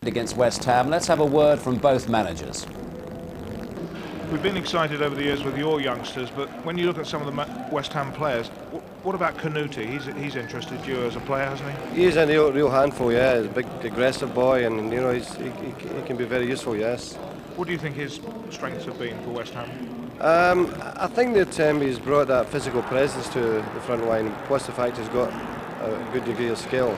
against West Ham. Let's have a word from both managers. We've been excited over the years with your youngsters, but when you look at some of the West Ham players, what about Canuti? He's interested you as a player, hasn't he? He's a real handful, yeah. He's a big, aggressive boy, and you know he can be very useful, yes. What do you think his strengths have been for West Ham? I think that he's brought that physical presence to the front line, plus the fact he's got a good degree of skill.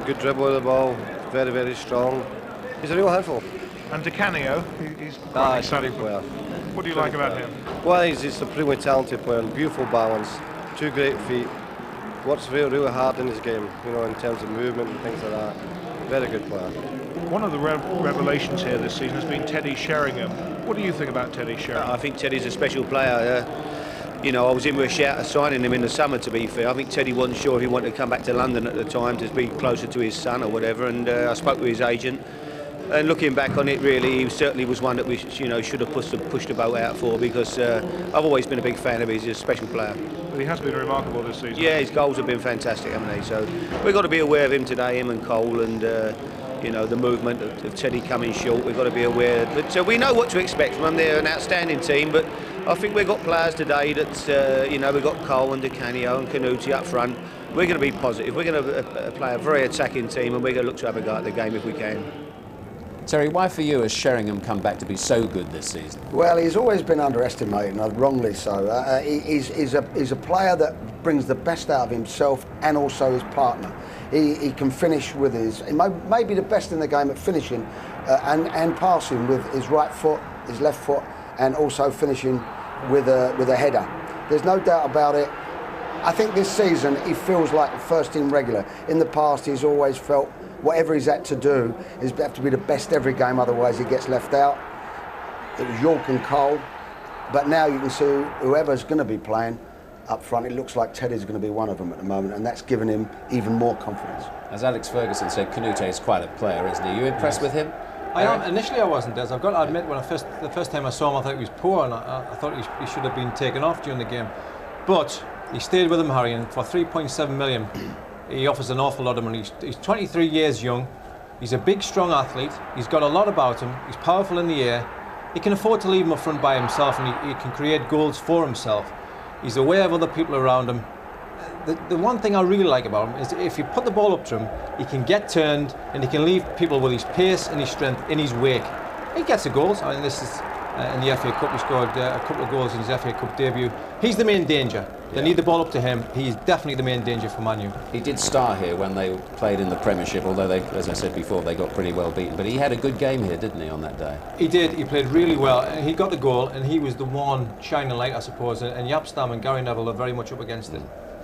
Good dribble with the ball, very, very strong. He's a real handful. And Di Canio, he's quite an exciting player. What do you like about him? Well, he's a supremely talented player, beautiful balance, two great feet, works really hard in his game, you know, in terms of movement and things like that. Very good player. One of the revelations here this season has been Teddy Sheringham. What do you think about Teddy Sheringham? I think Teddy's a special player. You know, I was in with a shout of signing him in the summer, to be fair. I think Teddy wasn't sure if he wanted to come back to London at the time to be closer to his son or whatever, and I spoke with his agent. And looking back on it, really, he certainly was one that we, should have pushed the boat out for, because I've always been a big fan of his. He's a special player. But he has been remarkable this season. Yeah, his goals have been fantastic, haven't they? So we've got to be aware of him today, him and Cole, and the movement of Teddy coming short. We've got to be aware. But we know what to expect from them. They're an outstanding team, but I think we've got players today that, we've got Cole and Di Canio and Canuti up front. We're going to be positive. We're going to play a very attacking team, and we're going to look to have a go at the game if we can. Terry, why for you has Sheringham come back to be so good this season? Well, he's always been underestimated, and wrongly so. He's a player that brings the best out of himself and also his partner. He can finish with he may be the best in the game at finishing and passing with his right foot, his left foot, and also finishing with a header. There's no doubt about it. I think this season he feels like a first-team regular. In the past, he's always felt whatever he's had to do is have to be the best every game, otherwise he gets left out. It was York and Cole, but now you can see whoever's going to be playing up front, it looks like Teddy's going to be one of them at the moment, and that's given him even more confidence. As Alex Ferguson said, Canuti is quite a player, isn't he? Are you impressed with him? I am. Initially I wasn't, Des. I've got to admit, when the first time I saw him, I thought he was poor, and I thought he should have been taken off during the game. But he stayed with him, Harry, and for 3.7 million. He offers an awful lot of money. He's 23 years young. He's a big, strong athlete. He's got a lot about him. He's powerful in the air. He can afford to leave him up front by himself, and he can create goals for himself. He's aware of other people around him. The one thing I really like about him is if you put the ball up to him, he can get turned and he can leave people with his pace and his strength in his wake. He gets the goals. I mean, this is in the FA Cup. He scored a couple of goals in his FA Cup debut. He's the main danger. They need the ball up to him. He's definitely the main danger for Man U. He did start here when they played in the Premiership, although they, as I said before, they got pretty well beaten. But he had a good game here, didn't he, on that day? He did. He played really well. He got the goal, and he was the one shining light, I suppose. And Jaap Stam and Gary Neville are very much up against it.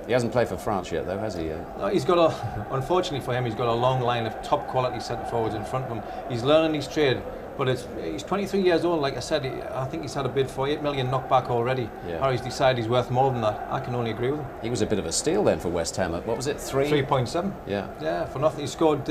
He hasn't played for France yet, though, has he? No, he's got unfortunately for him, he's got a long line of top quality centre forwards in front of him. He's learning his trade. But he's 23 years old, like I said. I think he's had a bid for 8 million knockback already. Yeah. Harry's decided he's worth more than that. I can only agree with him. He was a bit of a steal then for West Ham. What was it, 3.7? Yeah. Yeah, for nothing. He scored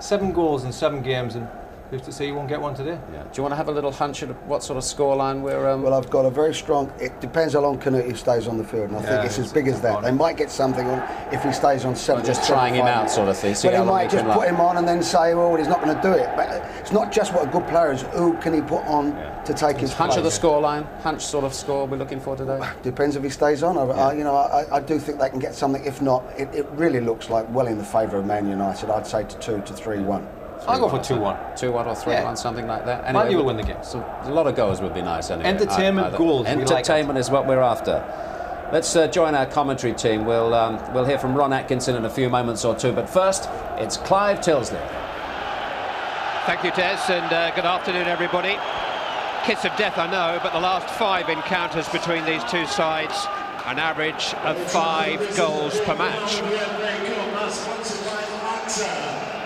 7 goals in 7 games, and who's to say he won't get one today? Yeah. Do you want to have a little hunch at what sort of scoreline we're... Well, I've got a very strong... It depends how long Canuti stays on the field, and I think it's as big as that. They might get something on if he stays on 7. Just trying him out sort of thing. But he might just put him on and then say, well, he's not going to do it. But it's not just what a good player is, who can he put on to take his hunch place. of the scoreline, hunch sort of score we're looking for today? Depends if he stays on. I do think they can get something. If not, it really looks like well in the favour of Man United. I'd say to 3-1. I'll go for 2-1. 2-1 or 3-1, something like that. Anyway, Man U will win the game. So a lot of goals would be nice anyway. Entertainment goals. Entertainment is what we're after. Let's join our commentary team. We'll hear from Ron Atkinson in a few moments or two. But first, it's Clive Tilsley. Thank you, Des, and good afternoon, everybody. Kiss of death, I know, but the last 5 encounters between these two sides, an average of 5 goals per match.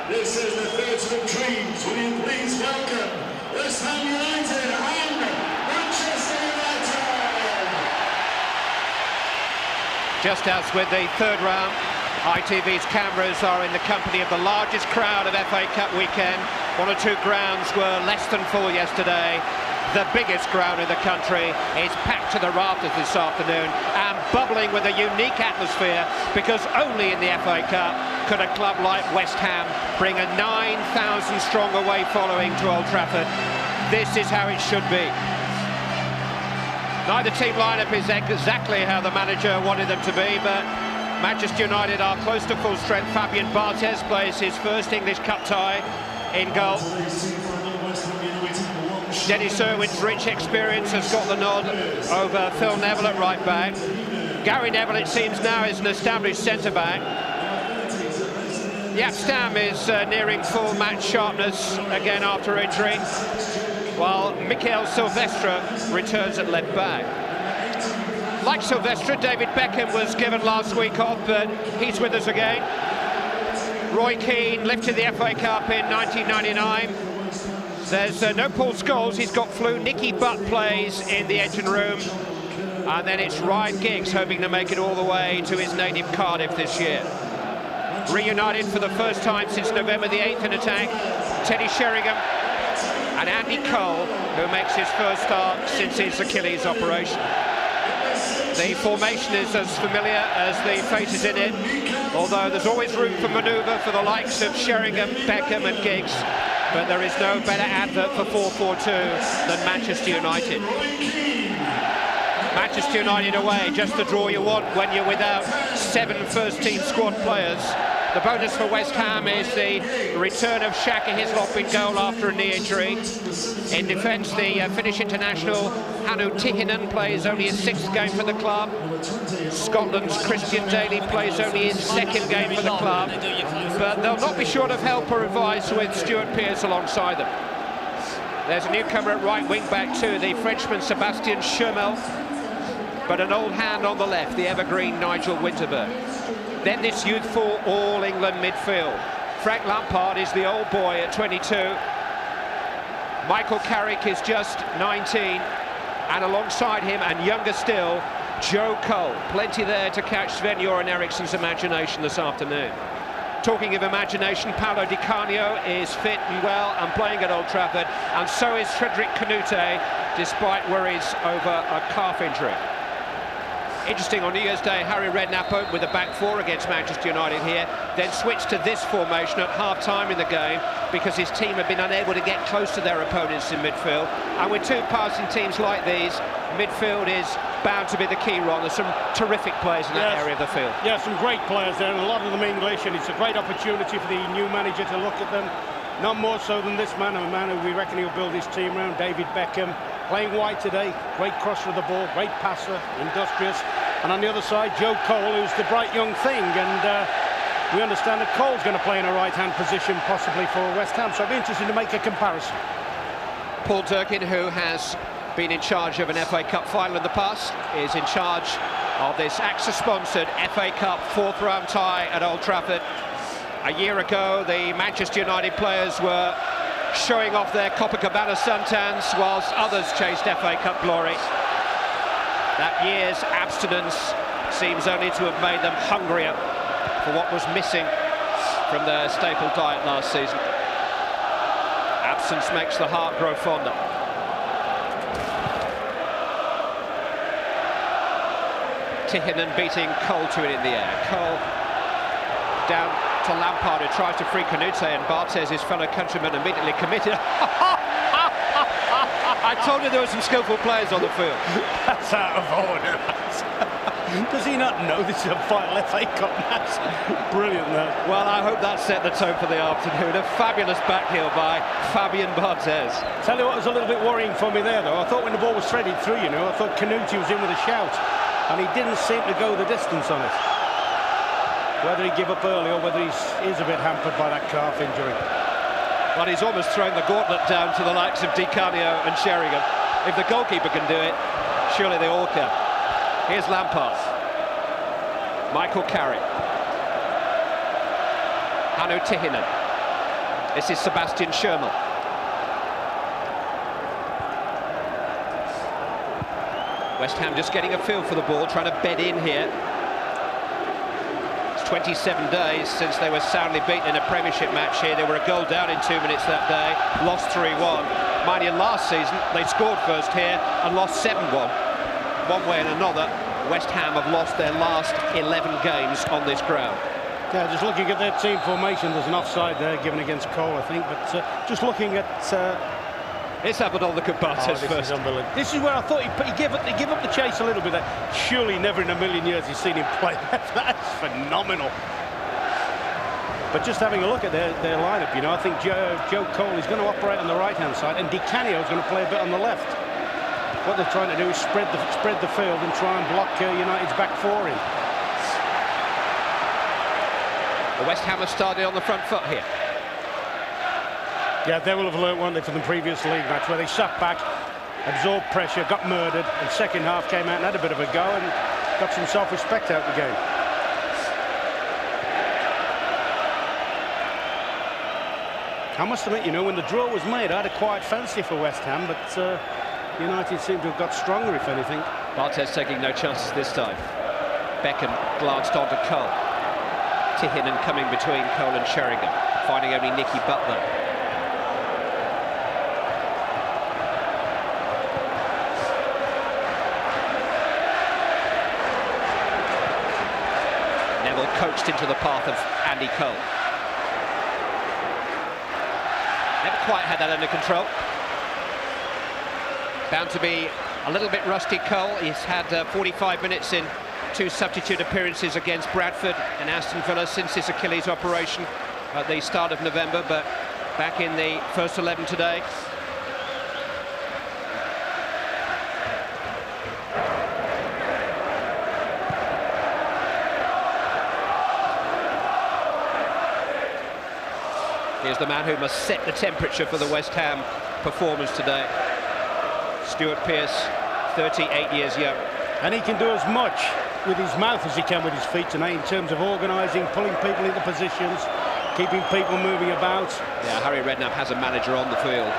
This is the theatre of dreams. Will you please welcome West Ham United and Manchester United? Just as with the third round, ITV's cameras are in the company of the largest crowd of FA Cup weekend. 1 or 2 grounds were less than full yesterday. The biggest ground in the country is packed to the rafters this afternoon, and bubbling with a unique atmosphere, because only in the FA Cup could a club like West Ham bring a 9,000 strong away following to Old Trafford. This is how it should be. Neither team lineup is exactly how the manager wanted them to be, but Manchester United are close to full strength. Fabian Barthez plays his first English Cup tie in goal. Dennis Irwin's rich experience has got the nod over Phil Neville at right back. Gary Neville, it seems now, is an established centre-back. Jaap Stam is nearing full match sharpness again after injury, while Michael Silvestre returns at left back. Like Silvestre, David Beckham was given last week off, but he's with us again. Roy Keane lifted the FA Cup in 1999. There's no Paul Scholes, he's got flu. Nicky Butt plays in the engine room. And then it's Ryan Giggs hoping to make it all the way to his native Cardiff this year. Reunited for the first time since November the 8th in attack, Teddy Sheringham and Andy Cole, who makes his first start since his Achilles operation. The formation is as familiar as the faces in it, although there's always room for manoeuvre for the likes of Sheringham, Beckham and Giggs, but there is no better advert for 4-4-2 than Manchester United. Manchester United away, just the draw you want when you're without 7 first-team squad players. The bonus for West Ham is the return of Shaka Hislop in goal after a knee injury. In defence, the Finnish international Hannu Tihinen plays only his 6th game for the club. Scotland's Christian Daly plays only his 2nd game for the club. But they'll not be short of help or advice with Stuart Pearce alongside them. There's a newcomer at right wing-back too, the Frenchman Sébastien Schürrle. But an old hand on the left, the evergreen Nigel Winterburn. Then this youthful all-England midfield. Frank Lampard is the old boy at 22. Michael Carrick is just 19. And alongside him, and younger still, Joe Cole. Plenty there to catch Sven-Göran Eriksson's imagination this afternoon. Talking of imagination, Paolo Di Canio is fit and well and playing at Old Trafford. And so is Frederic Canute, despite worries over a calf injury. Interesting, on New Year's Day, Harry Redknapp opened with a back four against Manchester United here, then switched to this formation at half-time in the game because his team had been unable to get close to their opponents in midfield. And with 2 passing teams like these, midfield is bound to be the key, Ron. There's some terrific players in that area of the field. Yeah, some great players there, and a lot of them English, and it's a great opportunity for the new manager to look at them. Not more so than this man, a man who we reckon he'll build his team around, David Beckham. Playing wide today, great crosser of the ball, great passer, industrious. And on the other side, Joe Cole, who's the bright young thing. And we understand that Cole's going to play in a right-hand position, possibly for West Ham. So I'd be interested to make a comparison. Paul Durkin, who has been in charge of an FA Cup final in the past, is in charge of this AXA-sponsored FA Cup 4th round tie at Old Trafford. A year ago, the Manchester United players were showing off their Copacabana suntans whilst others chased FA Cup glory. That year's abstinence seems only to have made them hungrier for what was missing from their staple diet last season. Absence makes the heart grow fonder. Tihinen beating Cole to it in the air. Cole down to Lampard, who tries to free Canute, and Barthez, his fellow countryman, immediately committed. I told you there were some skillful players on the field. That's out of order. Does he not know this is a final FA Cup match? Brilliant, though. Well, I hope that set the tone for the afternoon. A fabulous back heel by Fabian Barthez. Tell you what was a little bit worrying for me there, though. I thought when the ball was threaded through, you know, I thought Canute was in with a shout, and he didn't seem to go the distance on it. Whether he give up early or whether he is a bit hampered by that calf injury. Well, he's almost thrown the gauntlet down to the likes of Di Canio and Sheringham. If the goalkeeper can do it, surely they all can. Here's Lampard. Michael Carrick. Hannu Tihinen. This is Sébastien Schürrle. West Ham just getting a feel for the ball, trying to bed in here. 27 days since they were soundly beaten in a Premiership match here. They were a goal down in 2 minutes that day, lost 3-1. Mind you, last season they scored first here and lost 7-1. One way and another, West Ham have lost their last 11 games on this ground. Yeah, just looking at their team formation, there's an offside there given against Cole, I think. But just looking at... It's happened on the Bartes this first. is unbelievable. This is where I thought he gave up the chase a little bit there. Surely never in a million years he's seen him play. That's phenomenal. But just having a look at their lineup, you know, I think Joe Cole is going to operate on the right-hand side, and Di Canio is going to play a bit on the left. What they're trying to do is spread the field and try and block United's back four in. The West Ham have started on the front foot here. Yeah, they will have learnt, won't they, from the previous league match where they sat back, absorbed pressure, got murdered, and second half came out and had a bit of a go and got some self-respect out the game. I must admit, you know, when the draw was made, I had a quiet fancy for West Ham, but United seem to have got stronger, if anything. Bartes taking no chances this time. Beckham glanced onto Cole. Tihinen coming between Cole and Sheringham, finding only Nicky Butler. Neville coached into the path of Andy Cole. Never quite had that under control. Bound to be a little bit rusty, Cole. He's had 45 minutes in 2 substitute appearances against Bradford and Aston Villa since his Achilles operation at the start of November, but back in the first 11 today. Here's the man who must set the temperature for the West Ham performance today. Stuart Pearce, 38 years young. And he can do as much with his mouth as he can with his feet tonight in terms of organising, pulling people into positions, keeping people moving about. Yeah, Harry Redknapp has a manager on the field.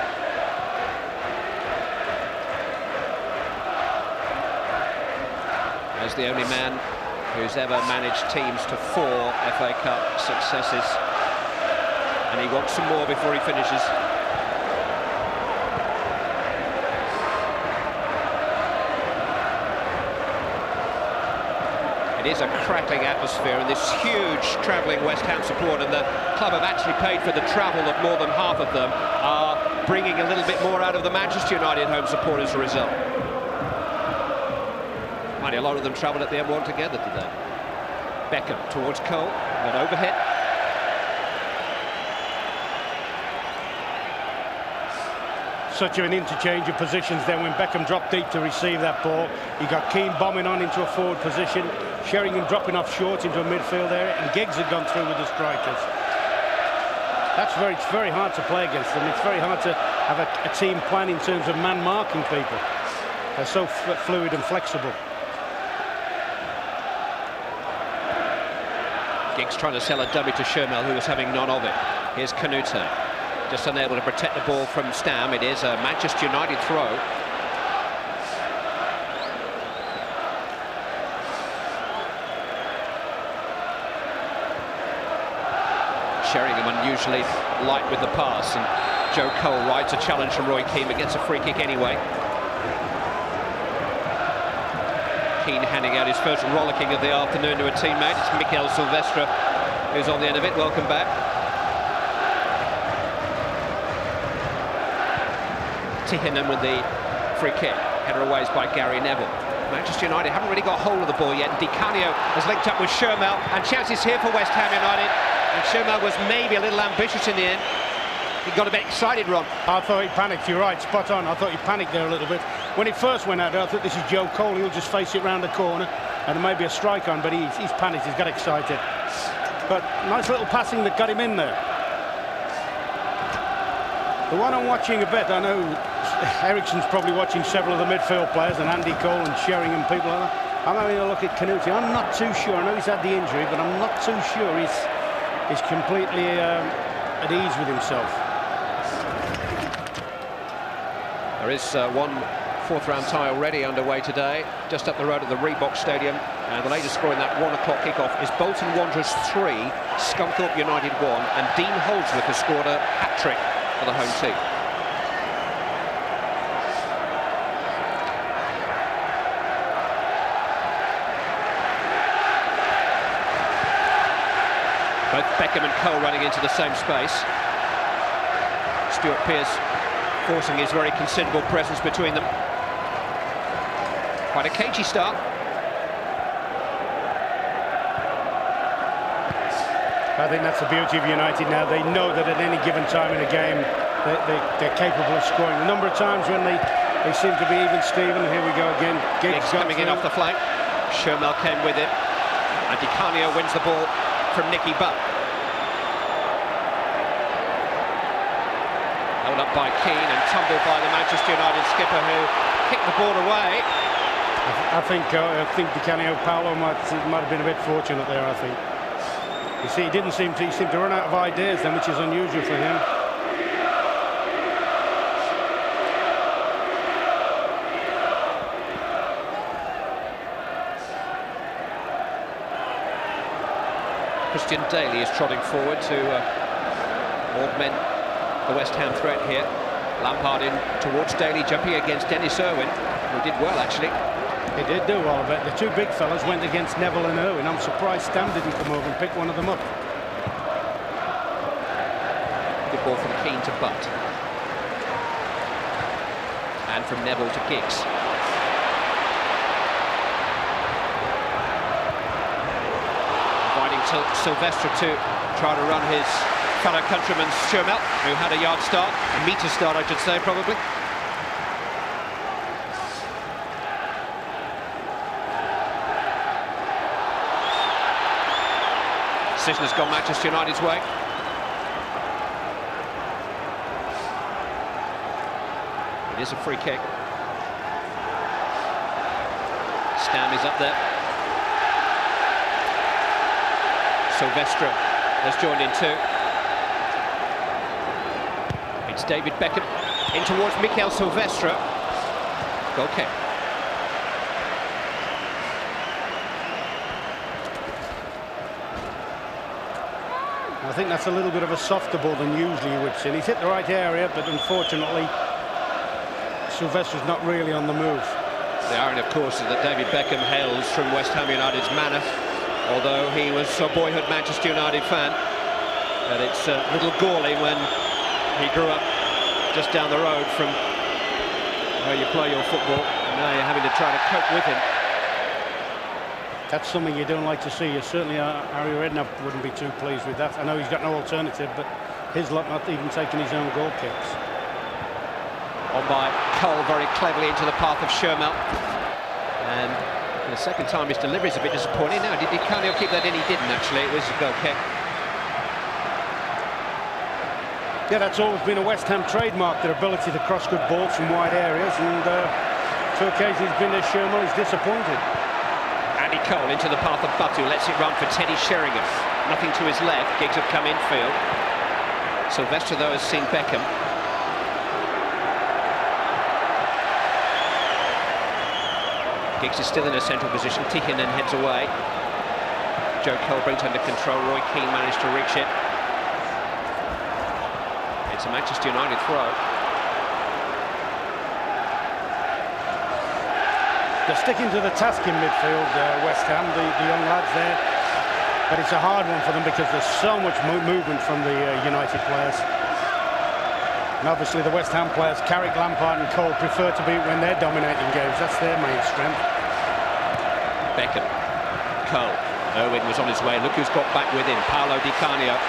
As the only man who's ever managed teams to 4 FA Cup successes. And he wants some more before he finishes. It is a crackling atmosphere, and this huge travelling West Ham support, and the club have actually paid for the travel of more than half of them, are bringing a little bit more out of the Manchester United home support as a result. Mighty, a lot of them travelled at the M1 together today. Beckham towards Cole, an overhead. Such an interchange of positions then when Beckham dropped deep to receive that ball. He got Keane bombing on into a forward position, Sheringham dropping off short into a midfield area, and Giggs had gone through with the strikers. It's very hard to play against them. It's very hard to have a team plan in terms of man marking people. They're so fluid and flexible. Giggs trying to sell a dummy to Shermel, who was having none of it. Here's Canute. Just unable to protect the ball from Stam. It is a Manchester United throw. Sheringham unusually light with the pass, and Joe Cole rides a challenge from Roy Keane but gets a free kick anyway. Keane handing out his first rollicking of the afternoon to a teammate. It's Mikel Silvestre who's on the end of it. Welcome back. Tihinen with the free kick, header away by Gary Neville. Manchester United haven't really got hold of the ball yet, and Di Canio has linked up with Shermel, and chances here for West Ham United. And Shermel was maybe a little ambitious in the end. He got a bit excited, Ron. I thought he panicked. You're right, spot on. I thought he panicked there a little bit. When it first went out, I thought this is Joe Cole. He'll just face it round the corner, and there may be a strike on, but he's panicked. He's got excited. But nice little passing that got him in there. The one I'm watching a bit, I know Ericsson's probably watching several of the midfield players, and Andy Cole and Sheringham, people like that. I'm having a look at Canute. I'm not too sure. I know he's had the injury, but I'm not too sure he's completely at ease with himself. There is one fourth-round tie already underway today, just up the road at the Reebok Stadium. And the latest score in that 1 o'clock kickoff is Bolton Wanderers 3, Scunthorpe United 1, and Dean Holdsworth has scored a hat-trick for the home team. Both Beckham and Cole running into the same space. Stuart Pearce forcing his very considerable presence between them. Quite a cagey start. I think that's the beauty of United now. They know that at any given time in a game they're capable of scoring. The number of times when they seem to be even Steven. Here we go again. Giggs coming in off the flank. Shermel came with it. And Di Canio wins the ball from Nicky Butt. Held up by Keane and tumbled by the Manchester United skipper, who kicked the ball away. I think Di Canio Paolo might have been a bit fortunate there, I think. You see, he seemed to run out of ideas then, which is unusual for him. Christian Daly is trotting forward to augment the West Ham threat here. Lampard in towards Daly, jumping against Dennis Irwin, who did well actually. He did do well, but the two big fellas went against Neville and Irwin. I'm surprised Stam didn't come over and pick one of them up. Good ball from Keane to Butt. And from Neville to Giggs. Inviting Silvestre to try to run his fellow countryman Shermel, who had a yard start, a metre start I should say probably. Decision has gone Manchester United's way. It is a free kick. Stam is up there. Silvestre has joined in too. It's David Beckham in towards Mikel Silvestre. Goal kick. I think that's a little bit of a softer ball than usually you would see. He's hit the right area, but unfortunately Silvestre's not really on the move. The irony, of course, is that David Beckham hails from West Ham United's manor, although he was a boyhood Manchester United fan. And it's a little galling when he grew up just down the road from where you play your football, and now you're having to try to cope with him. That's something you don't like to see. Certainly Harry Redknapp wouldn't be too pleased with that. I know he's got no alternative, but his lot not even taking his own goal kicks. On by Cole very cleverly into the path of Shermel. And for the second time his delivery is a bit disappointing. Now, did Di Canio keep that in? He didn't actually. It was a goal kick. Yeah, that's always been a West Ham trademark, their ability to cross good balls from wide areas, and two occasions it's been there Shermel is disappointed. Andy Cole into the path of Butt, who lets it run for Teddy Sheringham. Nothing to his left. Giggs have come infield. Silvestre, though, has seen Beckham. Giggs is still in a central position. Tikkanen heads away. Joe Cole brings under control. Roy Keane managed to reach it. It's a Manchester United throw. They're sticking to the task in midfield, West Ham, the young lads there. But it's a hard one for them because there's so much movement from the United players. And obviously the West Ham players, Carrick, Lampard and Cole, prefer to be when they're dominating games. That's their main strength. Beckham. Cole. Irwin was on his way. Look who's got back with him. Paolo Di Canio.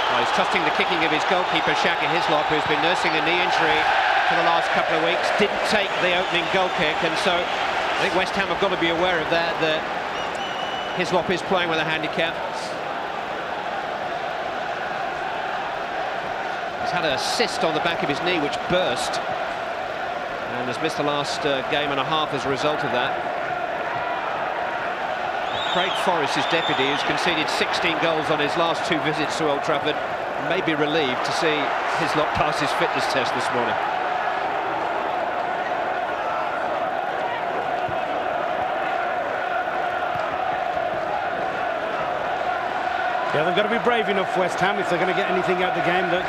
Well, he's trusting the kicking of his goalkeeper, Shaka Hislop, who's been nursing a knee injury for the last couple of weeks. Didn't take the opening goal kick, and so I think West Ham have got to be aware of that Hislop is playing with a handicap. He's had an assist on the back of his knee which burst and has missed the last game and a half as a result of that. Craig Forrest, his deputy, who's conceded 16 goals on his last 2 visits to Old Trafford, may be relieved to see Hislop pass his fitness test this morning. Yeah, they've got to be brave enough, West Ham, if they're going to get anything out of the game. That,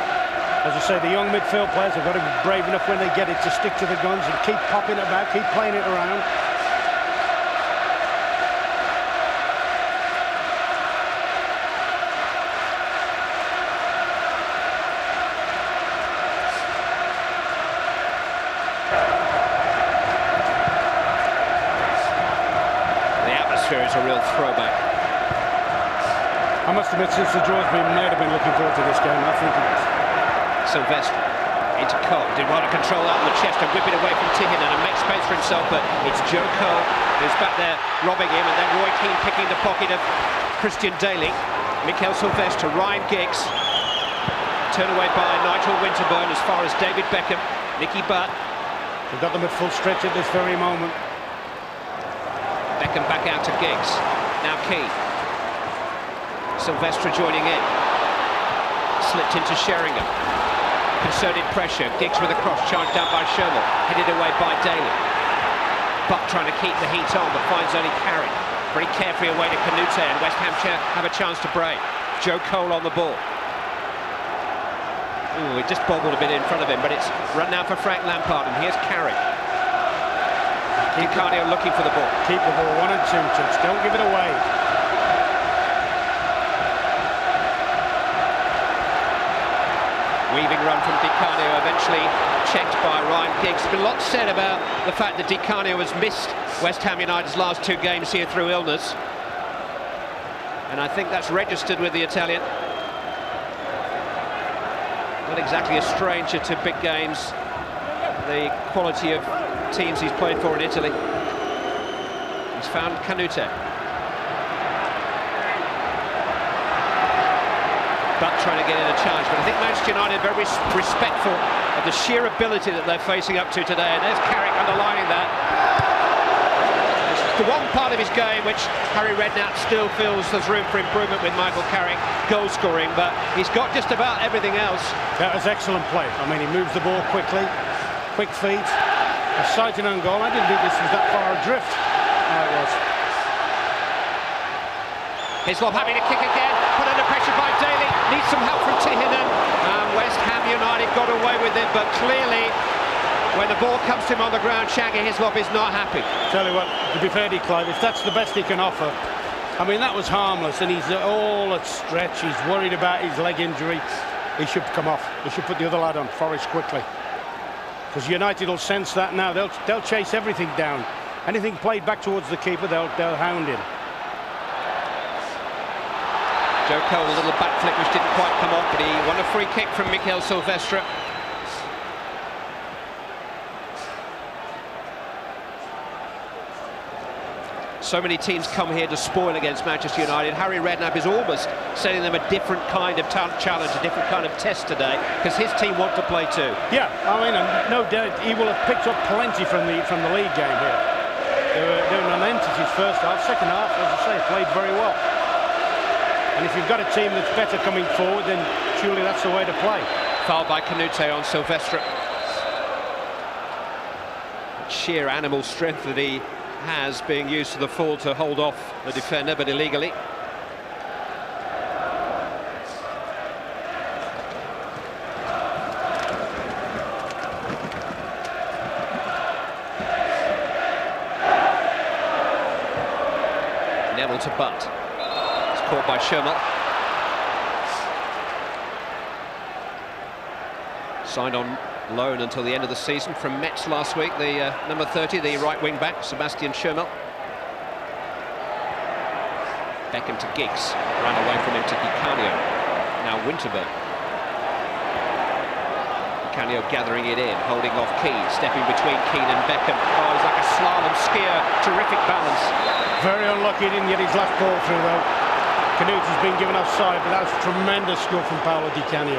as I say, the young midfield players have got to be brave enough when they get it to stick to the guns and keep popping it about, keep playing it around. I must admit, since the draw's been made, I've been looking forward to this game. I think Sylvester into Cole. Did well to control out on the chest and whip it away from Tihin and make space for himself, but it's Joe Cole who's back there robbing him, and then Roy Keane picking the pocket of Christian Daly. Mikel Sylvester, Ryan Giggs. Turned away by Nigel Winterburn as far as David Beckham. Nicky Butt. They've got them at full stretch at this very moment. Beckham back out to Giggs. Now Key. Sylvester joining in. Slipped into Sheringham. Concerted pressure. Giggs with a cross charged down by Sherman. Headed away by Daly. Butt trying to keep the heat on, but finds only Carrick. Very carefully away to Canute, and West Hampshire have a chance to break. Joe Cole on the ball. Ooh, it just bobbled a bit in front of him, but it's run now for Frank Lampard, and here's Carrick. Dicanio looking for the ball. Keep the ball 1 and 2, Church. Don't give it away. Weaving run from Dicanio, eventually checked by Ryan Giggs. There's been a lot said about the fact that Dicanio has missed West Ham United's last 2 games here through illness. And I think that's registered with the Italian. Not exactly a stranger to big games. The quality of teams he's played for in Italy. He's found Canute. But trying to get in a charge, but I think Manchester United are very respectful of the sheer ability that they're facing up to today, and there's Carrick underlining that. It's the one part of his game which Harry Redknapp still feels there's room for improvement with Michael Carrick, goal scoring, but he's got just about everything else. That was excellent play. I mean, he moves the ball quickly, quick feet, a sighted on goal. I didn't think this was that far adrift. Oh, it was. Hislop having to kick again, put under pressure by Daly, needs some help from Tihinen, and West Ham United got away with it, but clearly when the ball comes to him on the ground, Shaggy Hislop is not happy. Tell you what, to be fair to Clive, if that's the best he can offer, I mean, that was harmless, and he's all at stretch, he's worried about his leg injury. He should come off, he should put the other lad on, Forrest, quickly. Because United will sense that now, they'll chase everything down. Anything played back towards the keeper, they'll hound him. Joe Cole, a little back flick which didn't quite come off, but he won a free kick from Mikel Sylvester. So many teams come here to spoil against Manchester United. Harry Redknapp is almost setting them a different kind of challenge, a different kind of test today, because his team want to play too. Yeah, I mean, no doubt he will have picked up plenty from the league game here. They were non-entities first half, second half, as I say, played very well. And if you've got a team that's better coming forward, then surely that's the way to play. Foul by Canute on Sylvester. Sheer animal strength that he has, being used to the full to hold off the defender, but illegally. Neville to Butt. Caught by Sherman. Signed on loan until the end of the season from Metz last week, the number 30, the right wing back, Sebastian Sherman. Beckham to Giggs, ran away from him to Dicanio. Now Winterburn. Dicanio gathering it in, holding off Keane, stepping between Keane and Beckham. Oh, he's like a slalom skier, terrific balance. Very unlucky, he didn't get his last ball through though. Canute has been given offside, but that was tremendous skill from Paolo Dicanio.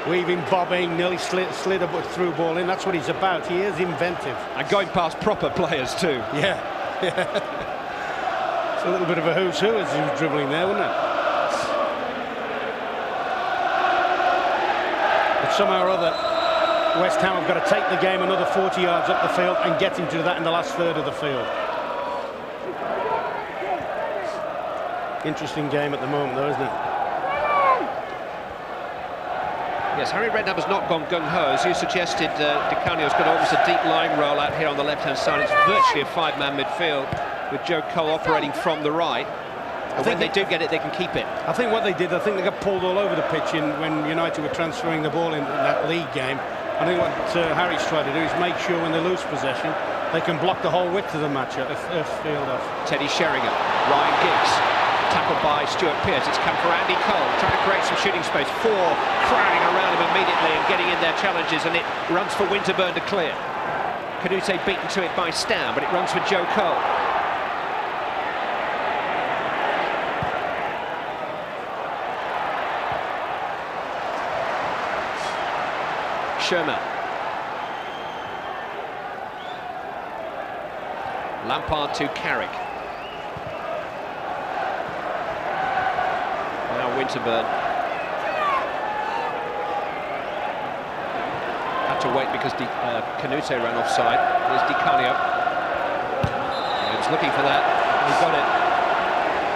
Weaving, bobbing, nearly slid a through ball in. That's what he's about. He is inventive. And going past proper players too. Yeah. It's a little bit of a who's who as he was dribbling there, wasn't it? But somehow or other, West Ham have got to take the game another 40 yards up the field and get into that in the last third of the field. Interesting game at the moment, though, isn't it? Yes, Harry Redknapp has not gone gung-ho. As you suggested, Dicanio's got almost a deep line roll out here on the left-hand side. It's virtually a 5-man midfield with Joe Cole operating from the right. And when they do get it, they can keep it. I think what they did, I think they got pulled all over the pitch when United were transferring the ball in that league game. I think what Harry's tried to do is make sure when they lose possession, they can block the whole width of the match at field off. Teddy Sheringham, Ryan Giggs. tackled by Stuart Pearce. It's come for Andy Cole, trying to create some shooting space. 4 crowding around him immediately and getting in their challenges, and it runs for Winterburn to clear. Canute beaten to it by Stam, but it runs for Joe Cole. Sherman. Lampard to Carrick. Now Winterburn. Had to wait because Canute ran offside. There's Di Canio. He was looking for that. He got it.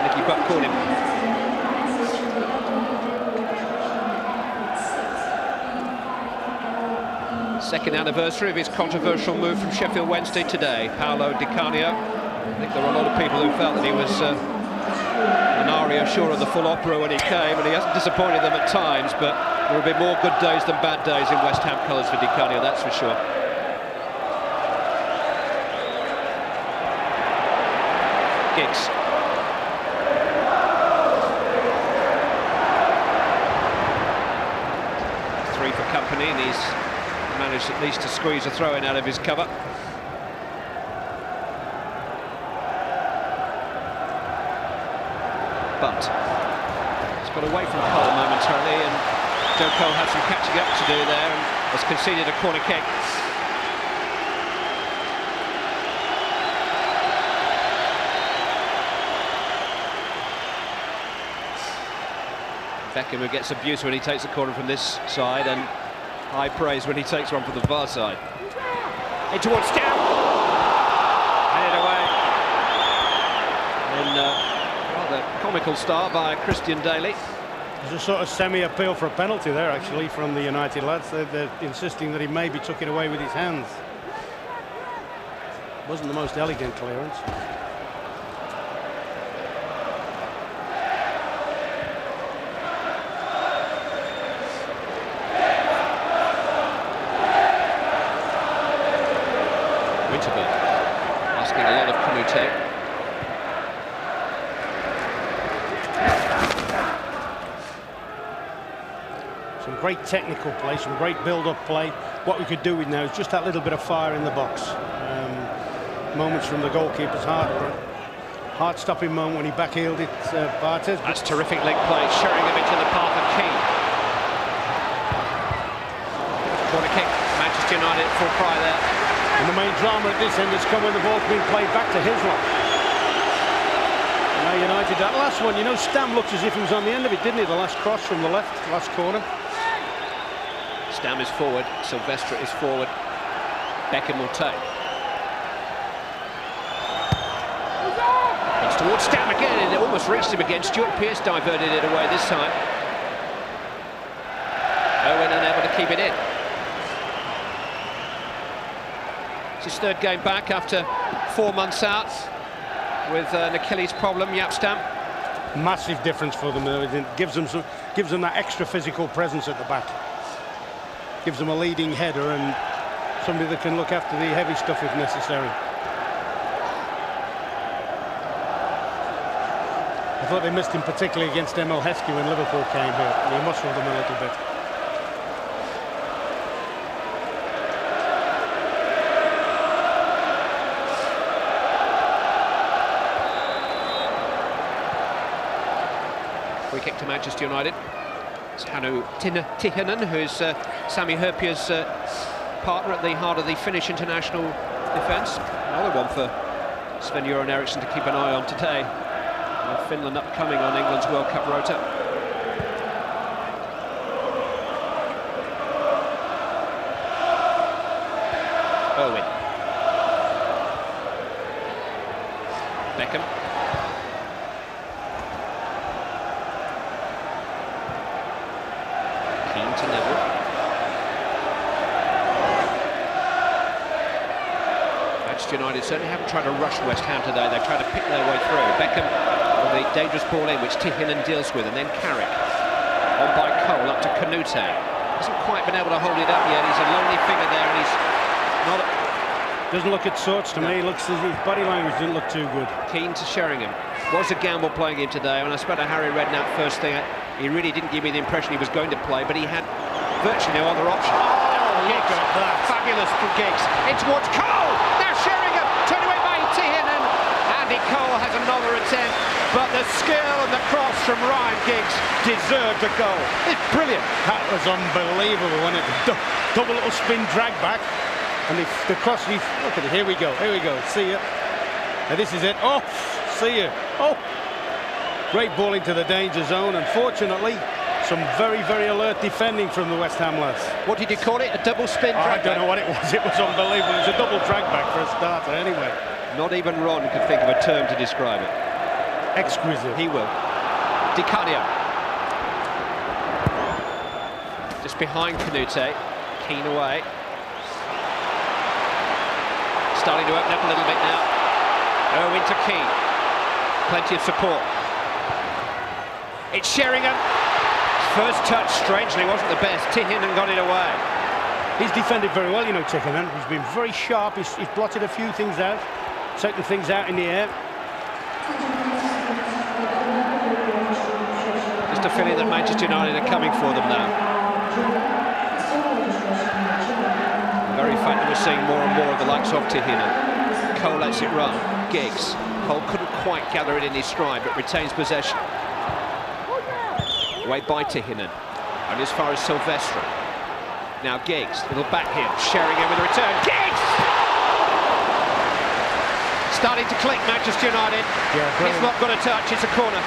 Nicky Butt caught him. Second anniversary of his controversial move from Sheffield Wednesday today, Paolo Di Canio. I think there were a lot of people who felt that he was an aria sure of the full opera when he came, and he hasn't disappointed them at times, but there will be more good days than bad days in West Ham colours for Di Canio, that's for sure. Giggs. Three for company, and he's managed at least to squeeze a throw-in out of his cover. But he's got away from Cole momentarily, and Joe Cole had some catching up to do there and has conceded a corner kick. Beckham, who gets abuse when he takes a corner from this side, and high praise when he takes one from the far side. In towards Stam. Headed away. And rather comical start by Christian Daly. There's a sort of semi-appeal for a penalty there, actually, from the United lads. They're insisting that he maybe took it away with his hands. Wasn't the most elegant clearance. Asking a lot of Canute. Some great technical play, some great build-up play. What we could do with now is just that little bit of fire in the box. Moments from the goalkeeper's heart-stopping moment when he backheeled it, Bartes. That's terrific link play, Sheringham into the path of Keane. Corner kick, Manchester United full cry there. And the main drama at this end has come when the ball's been played back to Hislop. Now United, that last one, you know, Stam looked as if he was on the end of it, didn't he? The last cross from the left, last corner. Stam is forward, Silvestre is forward. Beckham will take. It's towards Stam again, and it almost reached him again. Stuart Pearce diverted it away this time. Owen unable to keep it in. His third game back after 4 months out with an Achilles problem. Jaap Stam. Massive difference for them. It gives them that extra physical presence at the back. Gives them a leading header and somebody that can look after the heavy stuff if necessary. I thought they missed him particularly against Emil Heskey when Liverpool came here. He muscled them a little bit. Free kick to Manchester United. It's Hannu Tihanen, who's Sami Hyypiö's partner at the heart of the Finnish international defence. Another one for Sven-Göran Eriksson to keep an eye on today. Finland upcoming on England's World Cup rota. Owen. Beckham. Keane to Neville. Manchester United certainly haven't tried to rush West Ham today. They've tried to pick their way through. Beckham with a dangerous ball in, which Tihanen deals with, and then Carrick. On by Cole, up to Canute. Hasn't quite been able to hold it up yet. He's a lonely figure there, and he's not... Doesn't look at sorts to me. Looks as his body language didn't look too good. Keane to Sheringham. Was a gamble playing him today. When I spoke to Harry Redknapp first thing, he really didn't give me the impression he was going to play, but he had virtually no other option. Oh, look at that. Fabulous from Giggs. In towards Cole. Now Sheringham. Turned away by Tihinan. Andy Cole has another attempt, but the skill and the cross from Ryan Giggs deserved a goal. It's brilliant. That was unbelievable, wasn't it? Double little spin drag back. And the cross, look at it. Here we go. See ya. Now this is it. Oh, see ya. Oh, great ball into the danger zone. Unfortunately, some very, very alert defending from the West Ham lads. What did you call it? A double spin drag back? I don't know what it was. It was unbelievable. It was a double drag back for a starter anyway. Not even Ron could think of a term to describe it. Exquisite. He will. Di Canio. Just behind Canute. Keane away. Starting to open up a little bit now. Oh, into Keane. Plenty of support. It's Sheringham. First touch, strangely, wasn't the best. Tihinan got it away. He's defended very well, you know, Tihinan. He's been very sharp. He's blotted a few things out, taken things out in the air. Just a feeling that Manchester United are coming for them now. The very fact that we're seeing more and more of the likes of Tihinan. Cole lets it run. Giggs. Cole couldn't quite gather it in his stride, but retains possession. Away by Tihinan. And as far as Silvestre. Now Giggs, little back heel. Sheringham with a return. Giggs! Starting to click, Manchester United. Yeah, he's not got a touch, it's a corner.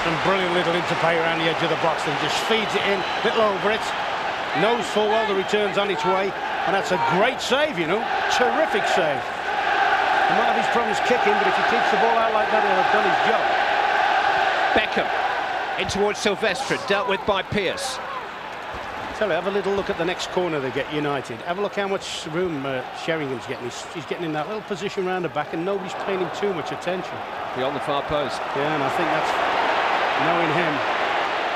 Some brilliant little interplay around the edge of the box and just feeds it in, little over it. Knows full well the return's on its way, and that's a great save, you know. Terrific save. He might have his problems kicking, but if he keeps the ball out like that, he'll have done his job. Beckham in towards Silvestre, dealt with by Pearce. Tell you, have a little look at the next corner they get United. Have a look how much room Sheringham's getting. He's getting in that little position round the back, and nobody's paying him too much attention. Beyond the far post. Yeah, and I think that's knowing him.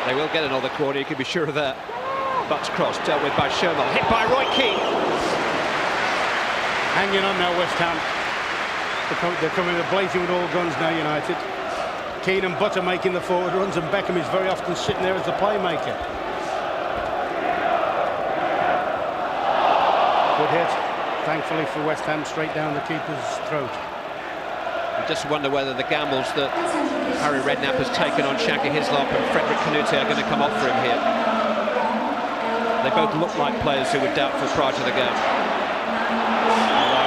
They will get another corner, you can be sure of that. Butts cross, dealt with by Sherman, hit by Roy Keane. Hanging on now, West Ham. They're coming blazing with all guns now, United. Keane and Butter making the forward runs, and Beckham is very often sitting there as the playmaker. Good hit, thankfully for West Ham, straight down the keeper's throat. I just wonder whether the gambles that Harry Redknapp has taken on Shaka Hislop and Frederick Canute are going to come off for him here. They both look like players who were doubtful prior to the game.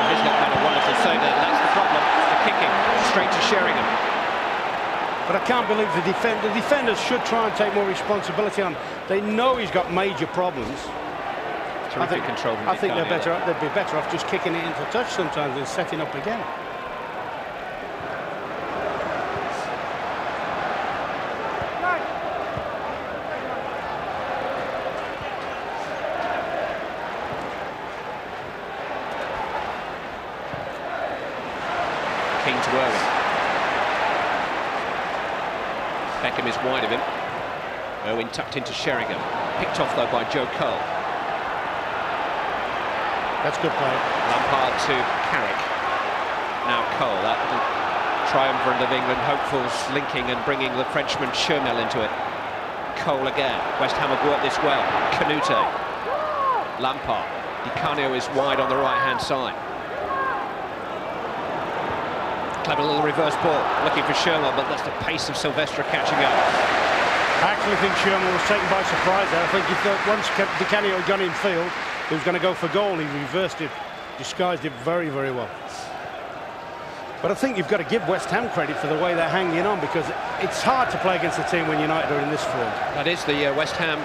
Hislop made a wonderful save there. That's the problem. The kicking straight to Sheringham. But I can't believe the defenders should try and take more responsibility on. They know he's got major problems. Terrific control. I think they'd be better off just kicking it into touch sometimes than setting up again. Keane to Irwin. Beckham is wide of him. Irwin tucked into Sheringham. Picked off though by Joe Cole. That's good play. Lampard to Carrick. Now Cole, that triumvirate of England hopefuls linking and bringing the Frenchman Shermel into it. Cole again. West Ham have worked this well. Canute. Lampard. Di Canio is wide on the right-hand side. Clever little reverse ball, looking for Sherman, but that's the pace of Silvestre catching up. I actually think Sherman was taken by surprise there. I think he thought once Di Canio had gone in field, he was going to go for goal. He reversed it, disguised it very, very well. But I think you've got to give West Ham credit for the way they're hanging on, because it's hard to play against a team when United are in this form. That is the West Ham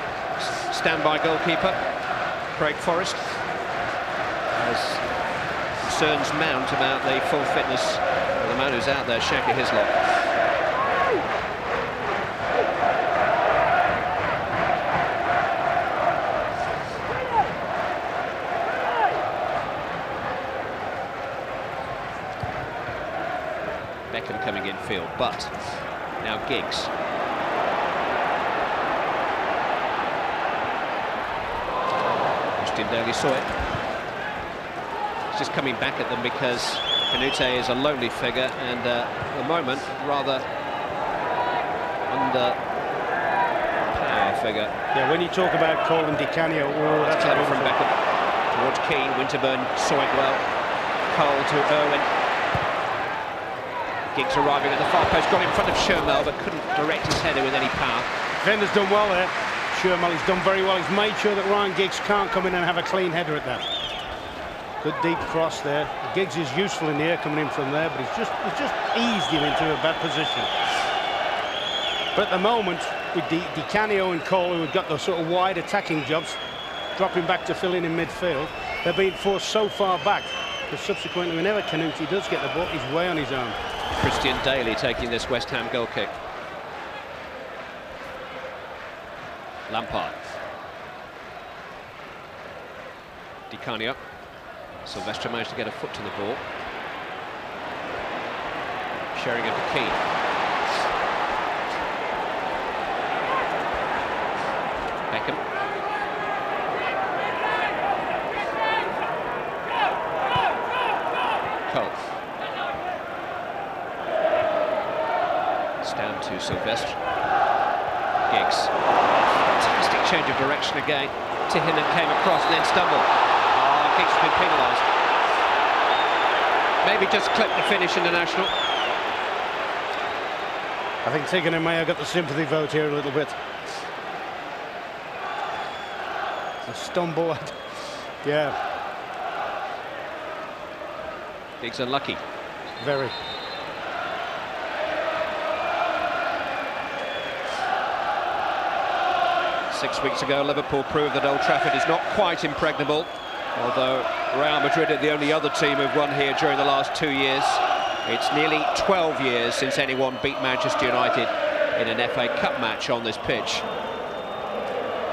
standby goalkeeper, Craig Forrest. As concerns mount about the full fitness of the man who's out there, Shaka Hislop. Beckham coming in field, but now Giggs. Christian Daly saw it. just coming back at them because Canute is a lonely figure and at the moment rather under power figure. Yeah, when you talk about Cole and Di Canio, oh, that's clever from Beckham towards Keane. Winterburn saw it well. Cole to Irwin. Giggs arriving at the far post, got in front of Shermel but couldn't direct his header with any power. Defender's done well there. Shermel, he's done very well. He's made sure that Ryan Giggs can't come in and have a clean header at that. Good deep cross there. Giggs is useful in the air coming in from there, but he's just eased him into a bad position. But at the moment, with Di Canio and Cole, who have got those sort of wide attacking jobs, dropping back to fill in midfield, they're being forced so far back that subsequently, whenever Canute does get the ball, he's way on his own. Christian Daly taking this West Ham goal kick. Lampard. Di Canio. Silvestre managed to get a foot to the ball. Sheringham to Keane. Beckham. Cole. It's down to Silvestre. Giggs. Fantastic change of direction again. Tihinen came across and then stumbled. Giggs has been penalised. Maybe just clipped the finish in the national. I think Tihinen may have got the sympathy vote here a little bit. A stumble. Yeah. Giggs unlucky. Very. Six weeks ago, Liverpool proved that Old Trafford is not quite impregnable, although Real Madrid are the only other team who've won here during the last 2 years. It's nearly 12 years since anyone beat Manchester United in an FA Cup match on this pitch.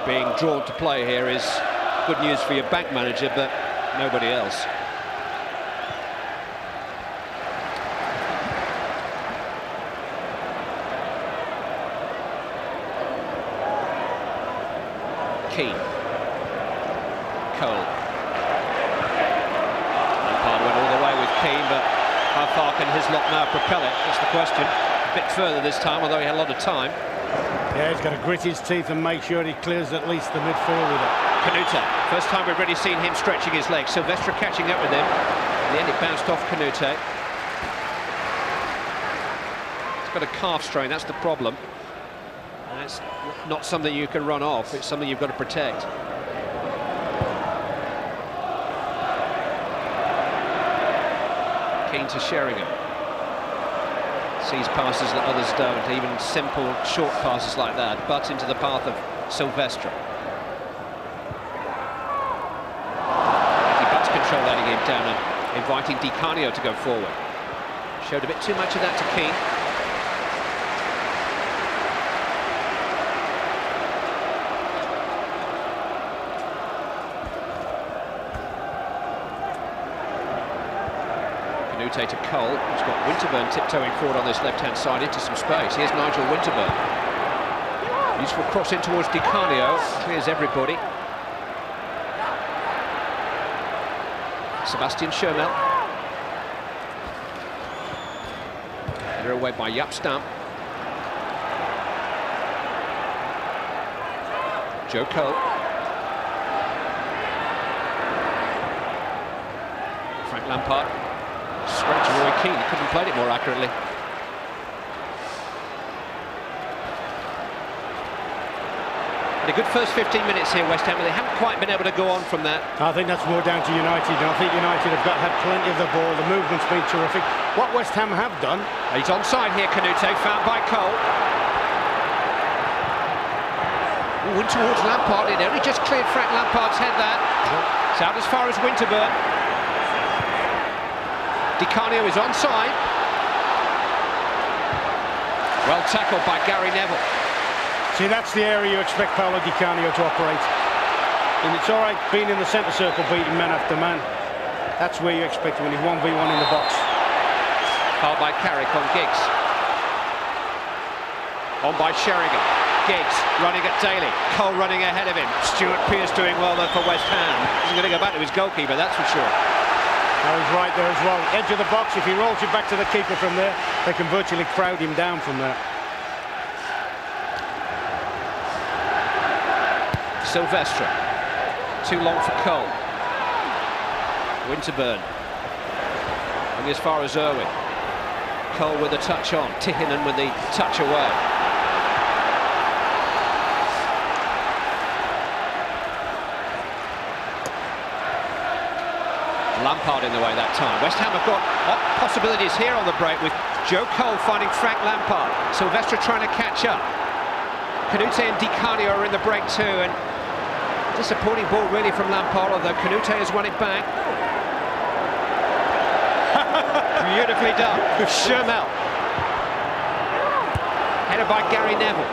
Being drawn to play here is good news for your bank manager, but nobody else. Keane. Cole. Lampard went all the way with Keane, but how far can his lot now propel it? That's the question. A bit further this time, although he had a lot of time. Yeah, he's got to grit his teeth and make sure he clears at least the midfield with it. Canute. First time we've really seen him stretching his legs. Silvestre catching up with him. In the end, it bounced off Canute. He's got a calf strain, that's the problem. And it's not something you can run off, it's something you've got to protect. Keane to Sheringham. Sees passes that others don't, even simple short passes like that, but into the path of Silvestre. Butts controlling him down and inviting Di Canio to go forward. Showed a bit too much of that to Keane. Canute to Cole, who's got Winterburn tiptoeing forward on this left-hand side into some space. Here's Nigel Winterburn. Useful cross in towards Di Canio, clears everybody. Sebastian Shermel. Header away by Jaap Stam. Joe Cole. Frank Lampard. Straight to Roy Keane, couldn't have played it more accurately. Had a good first 15 minutes here, West Ham, but they haven't quite been able to go on from that. I think that's more down to United. I think United have had plenty of the ball. The movement's been terrific. What West Ham have done... He's onside here, Canute, found by Cole. Ooh, in towards Lampard, it only just cleared Frank Lampard's head there. It's out as far as Winterburn. Di Canio is onside. Well tackled by Gary Neville. See, that's the area you expect Paolo Di Canio to operate. And it's all right being in the centre circle, beating man after man. That's where you expect it when he's 1v1 in the box. Fouled by Carrick on Giggs. On by Sheringham. Giggs running at Daly. Cole running ahead of him. Stuart Pearce doing well though for West Ham. He's going to go back to his goalkeeper, that's for sure. he's right there as well. Edge of the box. If he rolls it back to the keeper from there, they can virtually crowd him down from there. Silvestre. Too long for Cole. Winterburn. And as far as Irwin. Cole with a touch on. Tihinen with the touch away. Lampard in the way that time. West Ham have got possibilities here on the break with Joe Cole finding Frank Lampard. Silvestre trying to catch up. Canute and Di Canio are in the break too, and disappointing ball really from Lampard, although Canute has won it back. Beautifully done. Schermel. Headed by Gary Neville.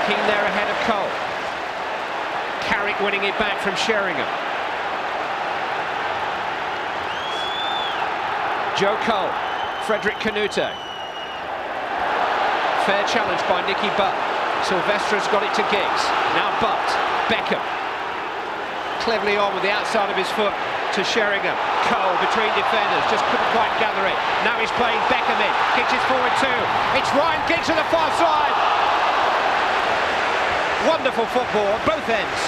Keane there ahead of Cole. Carrick winning it back from Sheringham. Joe Cole, Frederick Canute. Fair challenge by Nicky Butt. Silvestre's got it to Giggs. Now Butt, Beckham. Cleverly on with the outside of his foot to Sheringham. Cole between defenders, just couldn't quite gather it. Now he's playing Beckham in. Giggs is forward too. It's Ryan Giggs to the far side. Wonderful football at both ends.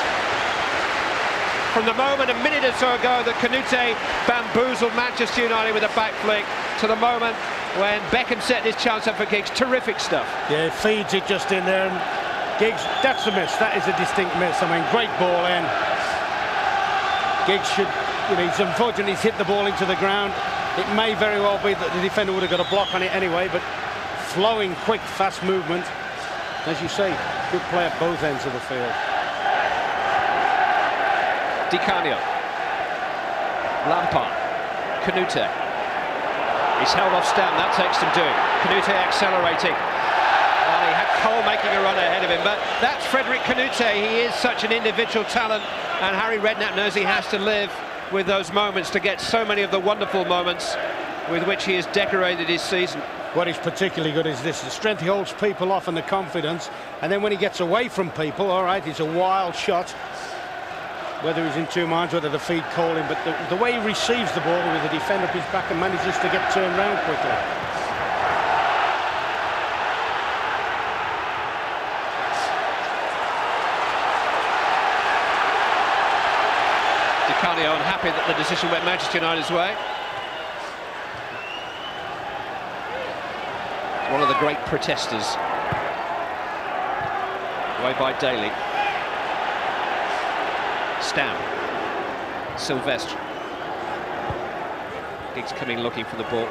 From the moment a minute or so ago that Canute bamboozled Manchester United with a back flick, to the moment when Beckham set his chance up for Giggs. Terrific stuff. Yeah, feeds it just in there, and Giggs, that's a miss. That is a distinct miss. I mean, great ball in. Giggs should, he's unfortunately hit the ball into the ground. It may very well be that the defender would have got a block on it anyway, but flowing, quick, fast movement. As you say, good play at both ends of the field. Di Canio. Lampard. Canute. He's held off Stam, that takes some doing. Canute accelerating. Well, he had Cole making a run ahead of him, but that's Frederick Canute. He is such an individual talent, and Harry Redknapp knows he has to live with those moments to get so many of the wonderful moments with which he has decorated his season. What is particularly good is this, the strength he holds people off and the confidence, and then when he gets away from people, all right, it's a wild shot. Whether he's in two minds, whether the feed call him, but the way he receives the ball with the defender up his back and manages to get turned round quickly. Di Canio unhappy that the decision went Manchester United's way. One of the great protesters. Away by Daly. Stam. Silvestre. Giggs coming looking for the ball.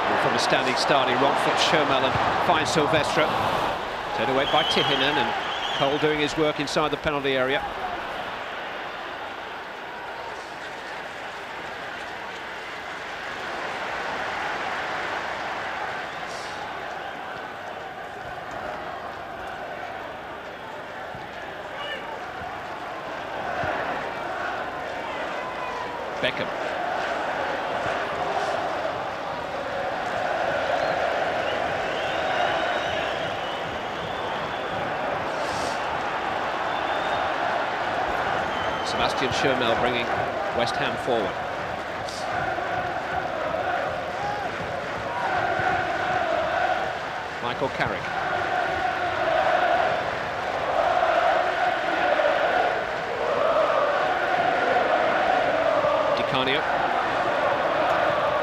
And from a standing start, he wrong foot Schermel and finds Silvestre. Turned away by Tihinen, and Cole doing his work inside the penalty area. Beckham. Sebastian Schermel bringing West Ham forward. Michael Carrick.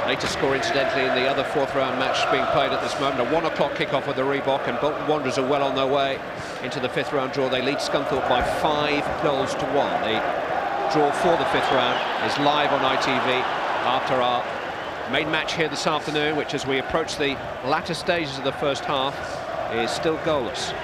Later score incidentally in the other fourth round match being played at this moment. A 1 o'clock kickoff with the Reebok, and Bolton Wanderers are well on their way into the fifth round draw. They lead Scunthorpe by 5 goals to 1. The draw for the fifth round is live on ITV after our main match here this afternoon, which as we approach the latter stages of the first half is still goalless.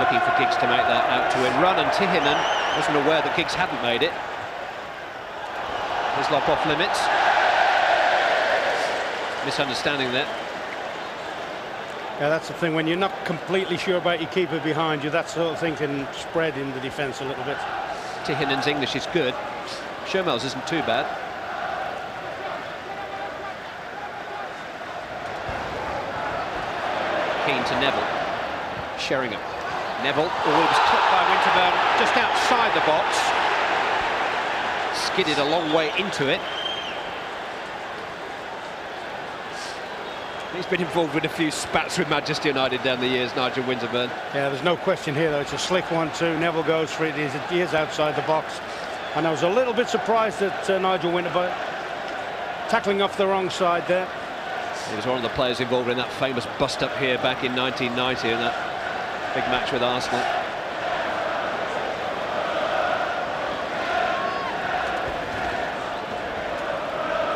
looking for Giggs to make that out-to-win run, and Tihinen wasn't aware that Giggs hadn't made it. Hislop off limits. Misunderstanding there. Yeah, that's the thing, when you're not completely sure about your keeper behind you, that sort of thing can spread in the defence a little bit. Tihinen's English is good. Shermel's isn't too bad. Keane to Neville. Sheringham. Neville, oh, he was clipped by Winterburn just outside the box. Skidded a long way into it. He's been involved with a few spats with Manchester United down the years, Nigel Winterburn. Yeah, there's no question here, though. It's a slick 1-2. Neville goes for it. He is outside the box. And I was a little bit surprised at Nigel Winterburn tackling off the wrong side there. He was one of the players involved in that famous bust-up here back in 1990 in that big match with Arsenal.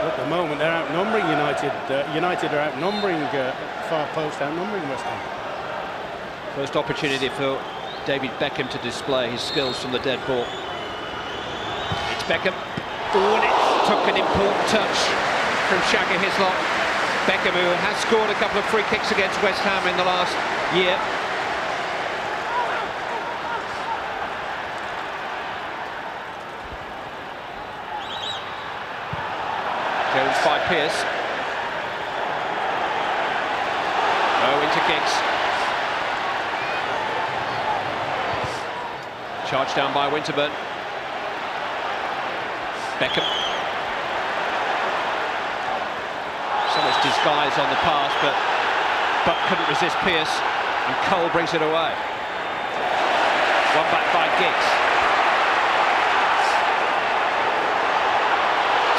At the moment, they're outnumbering United. United are outnumbering far post, outnumbering West Ham. First opportunity for David Beckham to display his skills from the dead ball. It's Beckham. Oh, and it took an important touch from Shaka Hislop. Beckham, who has scored a couple of free kicks against West Ham in the last year. Jones by Pearce. Oh, into Giggs. Charged down by Winterburn. Beckham. So much disguise on the pass, but couldn't resist Pearce, and Cole brings it away. One back by Giggs.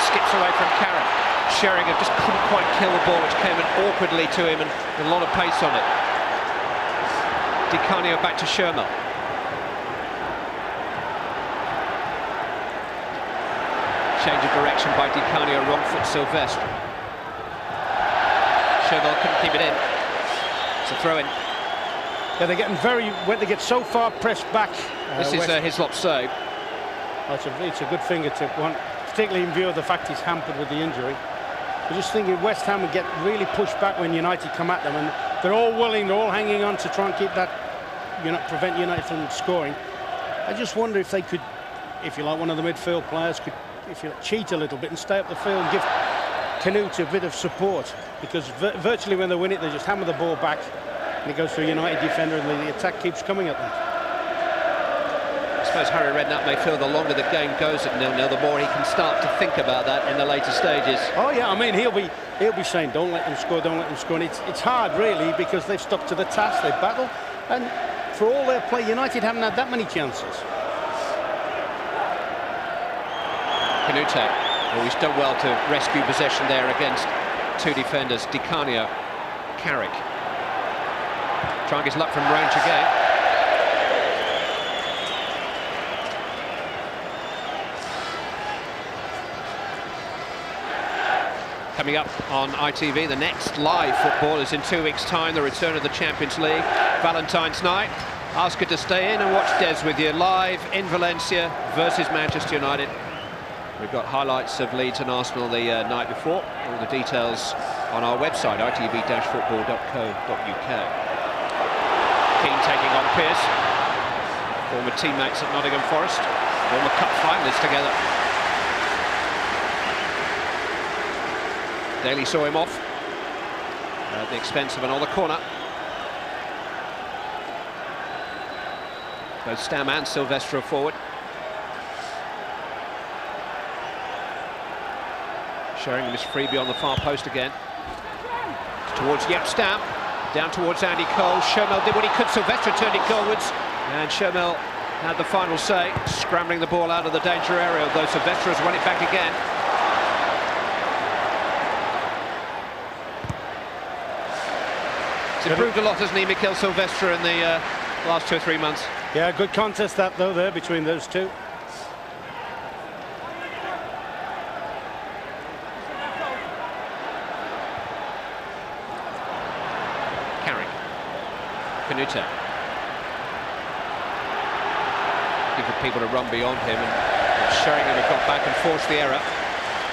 Skips away from Carrick. Sheringham just couldn't quite kill the ball, which came in awkwardly to him and with a lot of pace on it. Di Canio back to Shermel. Change of direction by Di Canio, wrong foot Sylvestre. Shermel couldn't keep it in. It's a throw-in. Yeah, they're getting when they get so far pressed back. This is Hislop's save. Oh, it's a good fingertip one, particularly in view of the fact he's hampered with the injury. I'm just thinking West Ham would get really pushed back when United come at them, and they're all willing, they're all hanging on to try and keep that, prevent United from scoring. I just wonder if they could, if you like, one of the midfield players could, if you like, cheat a little bit and stay up the field and give Canute a bit of support, because virtually when they win it, they just hammer the ball back and it goes to a United defender and the attack keeps coming at them. I suppose Harry Redknapp may feel the longer the game goes at 0-0, the more he can start to think about that in the later stages. Oh yeah, I mean he'll be saying don't let them score, don't let them score. And it's hard really, because they've stuck to the task, they've battled, and for all their play, United haven't had that many chances. Canute, he's done well to rescue possession there against two defenders, Di Canio, Carrick. Trying his luck from range again. Coming up on ITV, the next live football is in 2 weeks' time, the return of the Champions League, Valentine's night. Ask her to stay in and watch Des with you live in Valencia versus Manchester United. We've got highlights of Leeds and Arsenal the night before. All the details on our website, itv-football.co.uk. Keane taking on Pearce. Former teammates at Nottingham Forest. Former cup finalists together. Daly saw him off at the expense of another corner. Both Stam and Sylvestre forward. Sheringham is free beyond the far post again. Towards Stam, down towards Andy Cole. Shermel did what he could. Sylvestre turned it goalwards, and Shermel had the final say, scrambling the ball out of the danger area, although Sylvestre has won it back again. He's improved a lot, hasn't he, Mikel Sylvestre, in the last 2 or 3 months? Yeah, good contest that, though, there between those two. Canute. for people to run beyond him, and Sheringham had got back and forced the error.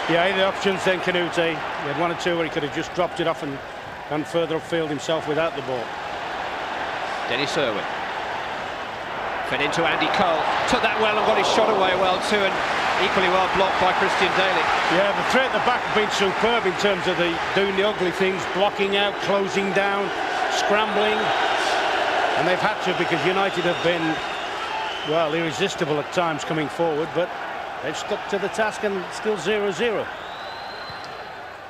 Yeah, he had options then, Canute. He had one or two where he could have just dropped it off and gone further upfield himself without the ball. Dennis Irwin. Fed into Andy Cole. Took that well and got his shot away well too, and equally well blocked by Christian Daly. Yeah, the three at the back have been superb in terms of doing the ugly things, blocking out, closing down, scrambling. And they've had to, because United have been, well, irresistible at times coming forward, but they've stuck to the task and still 0-0.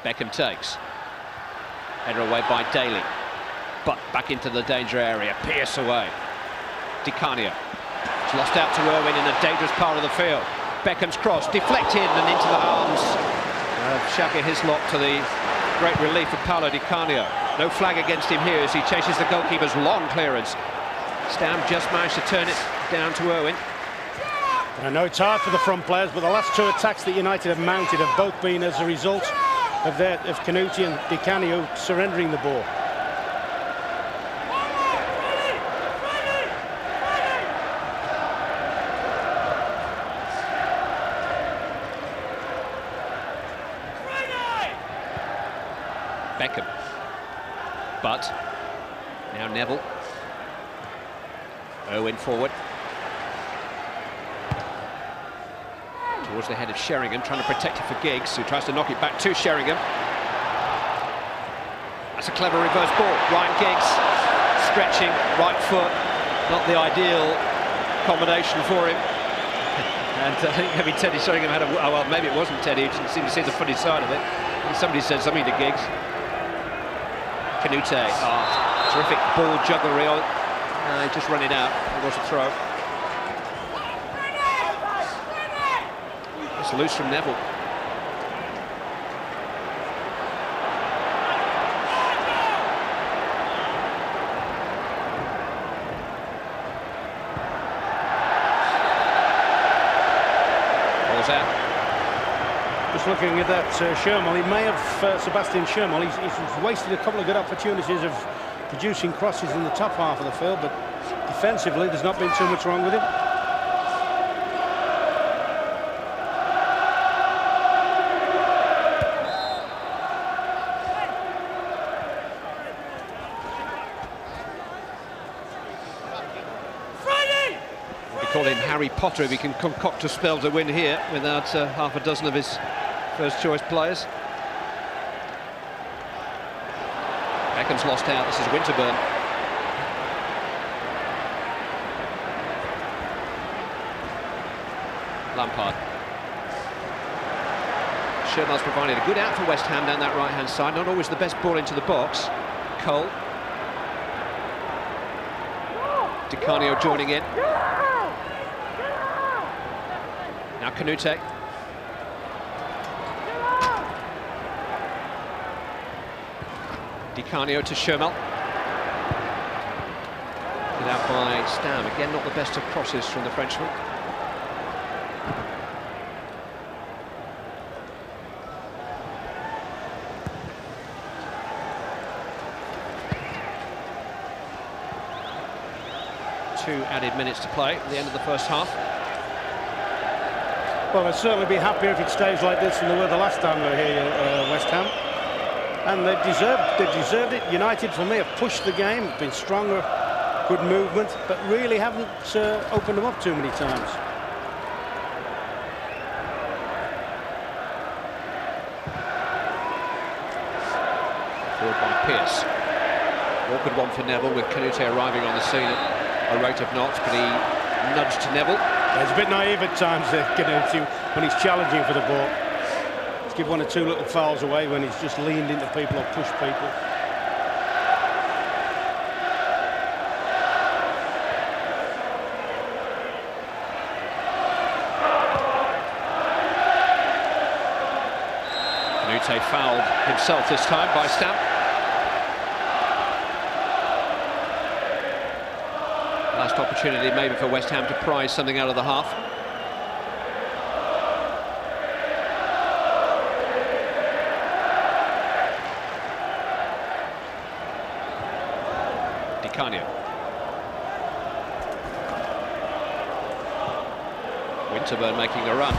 Beckham takes. Header away by Daly. But back into the danger area. Pierce away. Di Canio. It's lost out to Irwin in a dangerous part of the field. Beckham's cross deflected and into the arms of Shaka Hislop, to the great relief of Paolo Di Canio. No flag against him here as he chases the goalkeeper's long clearance. Stam just managed to turn it down to Irwin. I know it's hard for the front players, but the last two attacks that United have mounted have both been as a result of Canute and Di Canio surrendering the ball. Beckham. But now Neville. Irwin forward. Towards the head of Sheringham, trying to protect it for Giggs, who tries to knock it back to Sheringham. That's a clever reverse ball. Ryan Giggs stretching, right foot. Not the ideal combination for him. And I think maybe Teddy Sheringham had a... Oh, well, maybe it wasn't Teddy, he didn't seem to see the funny side of it. And somebody said something to Giggs. Canute, terrific ball jugglery. Just run it out. It was a throw. It's loose from Neville. Ball's out. Just looking at that Shermel, he may have, Sebastian Shermel, he's wasted a couple of good opportunities of producing crosses in the top half of the field, but defensively there's not been too much wrong with him. We call him Harry Potter if he can concoct a spell to win here without half a dozen of his first choice players. Beckham's lost out. This is Winterburn. Lampard. Sherman's provided a good out for West Ham down that right-hand side. Not always the best ball into the box. Cole. Di Canio joining in. Now Canute. Di Canio to Shermel. Get out by Stam. Again, not the best of crosses from the Frenchman. Two added minutes to play at the end of the first half. Well, I'd certainly be happier if it stays like this than they were the last time they were here, West Ham. And they deserved it. United, for me, have pushed the game, been stronger, good movement, but really haven't opened them up too many times. Forward by Pierce. Awkward one for Neville, with Canute arriving on the scene at a rate of knots, but he nudged to Neville. He's a bit naive at times, Canute, when he's challenging for the ball. He's give one or two little fouls away when he's just leaned into people or pushed people. Canute fouled himself this time by Stam. Last opportunity maybe for West Ham to prize something out of the half. Di Canio. Winterburn making a run.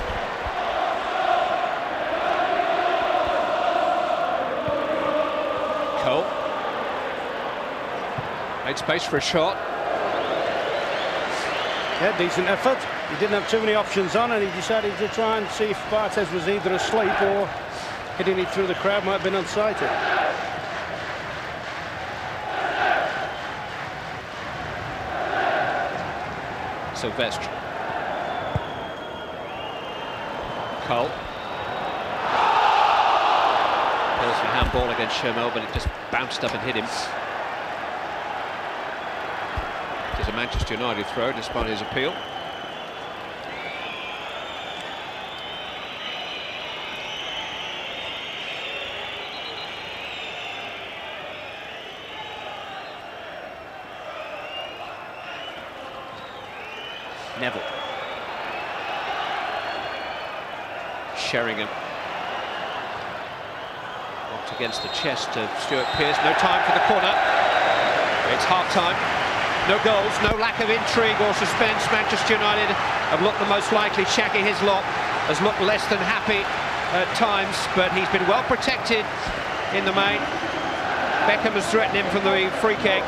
Cole. Made space for a shot. Yeah, decent effort. He didn't have too many options on, and he decided to try and see if Barthez was either asleep or hitting it through the crowd might have been unsighted. Sylvestre. Cole. Appeals for handball against Shermel, but it just bounced up and hit him. It is a Manchester United throw, despite his appeal. Neville. Sheringham. Knocked against the chest of Stuart Pearce. No time for the corner. It's half-time. No goals, no lack of intrigue or suspense. Manchester United have looked the most likely. Shaki Hislop has looked less than happy at times, but he's been well protected in the main. Beckham has threatened him from the free kick.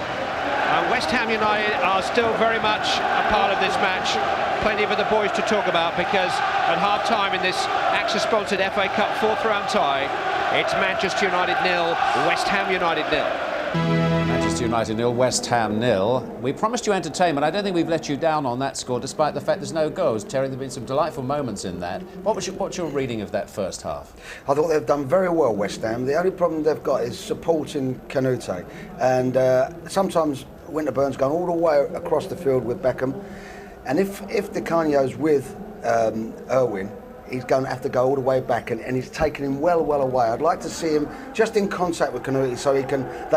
West Ham United are still very much a part of this match. Plenty for the boys to talk about, because at half-time in this AXA-sponsored FA Cup fourth-round tie, it's Manchester United 0, West Ham United 0. Manchester United 0, West Ham 0. We promised you entertainment. I don't think we've let you down on that score, despite the fact there's no goals. Terry, there have been some delightful moments in that. What's your reading of that first half? I thought they've done very well, West Ham. The only problem they've got is supporting Canute. And sometimes Winterburn's gone all the way across the field with Beckham. And if Di Canio's with Irwin, he's going to have to go all the way back, and he's taken him well away. I'd like to see him just in contact with Canute, so they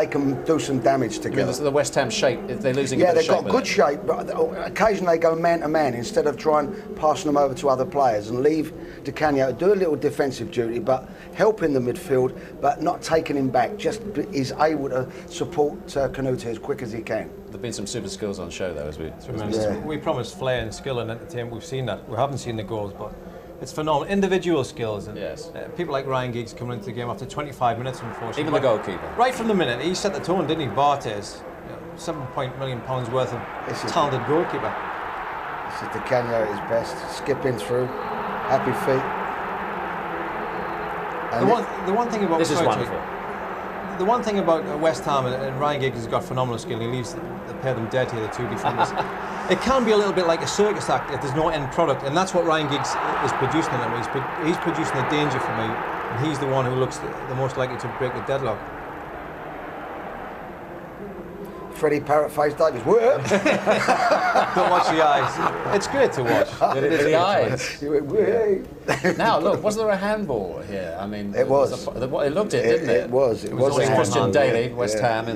can do some damage together. The West Ham shape, if they're losing yeah, a bit of shape. Yeah, they've got good shape, but occasionally they go man to man instead of trying passing them over to other players, and leave Di Canio do a little defensive duty, but help in the midfield, but not taking him back. Just is able to support Canute as quick as he can. There've been some super skills on show, though, as we promised flair and skill and entertainment. We've seen that. We haven't seen the goals, but it's phenomenal. Individual skills. And yes. People like Ryan Giggs coming into the game after 25 minutes, unfortunately. Even the goalkeeper. Right from the minute, he set the tone, didn't he? Barthez, £7 million worth of talented goalkeeper. This is Di Canio at his best, skipping through, happy feet. And the one thing about this is wonderful. The one thing about West Ham, and Ryan Giggs has got phenomenal skill, he leaves the pair of them dead here, the two defenders. It can be a little bit like a circus act if there's no end product, and that's what Ryan Giggs is producing in him. He's producing the danger for me, and he's the one who looks the most likely to break the deadlock. Freddie Parrot-faced Davies. Don't watch the eyes. It's great to watch. The eyes. Now, look, was there a handball here? I mean, it was. It looked it, didn't it? It was. It was. Christian Daly, West Ham.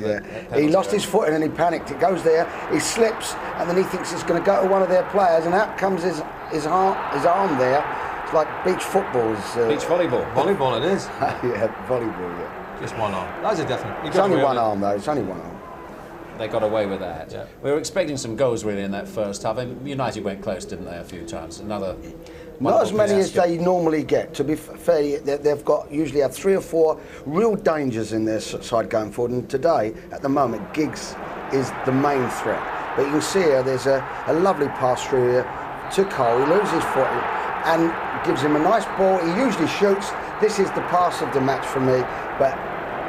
He lost his foot and then he panicked. It goes there, he slips, and then he thinks it's going to go to one of their players, and out comes his arm there. It's like beach footballs. Beach volleyball. Volleyball it is. Yeah, volleyball, yeah. Just one arm. That's a definite. It's only one arm, though. It's only one arm. They got away with that. Yeah. We were expecting some goals really in that first half. United went close, didn't they, a few times? Not as many as they normally get. To be fair, they've got usually have 3 or 4 real dangers in their side going forward. And today, at the moment, Giggs is the main threat. But you can see here, there's a lovely pass through here to Cole. He loses his foot and gives him a nice ball. He usually shoots. This is the pass of the match for me. But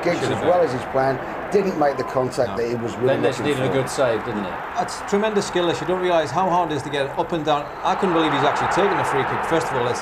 Giggs, as well as his plan, didn't make the contact that he was really looking for. Then needed a good save, didn't it? That's tremendous skill. You don't realise how hard it is to get up and down. I couldn't believe he's actually taken a free kick. First of all, it's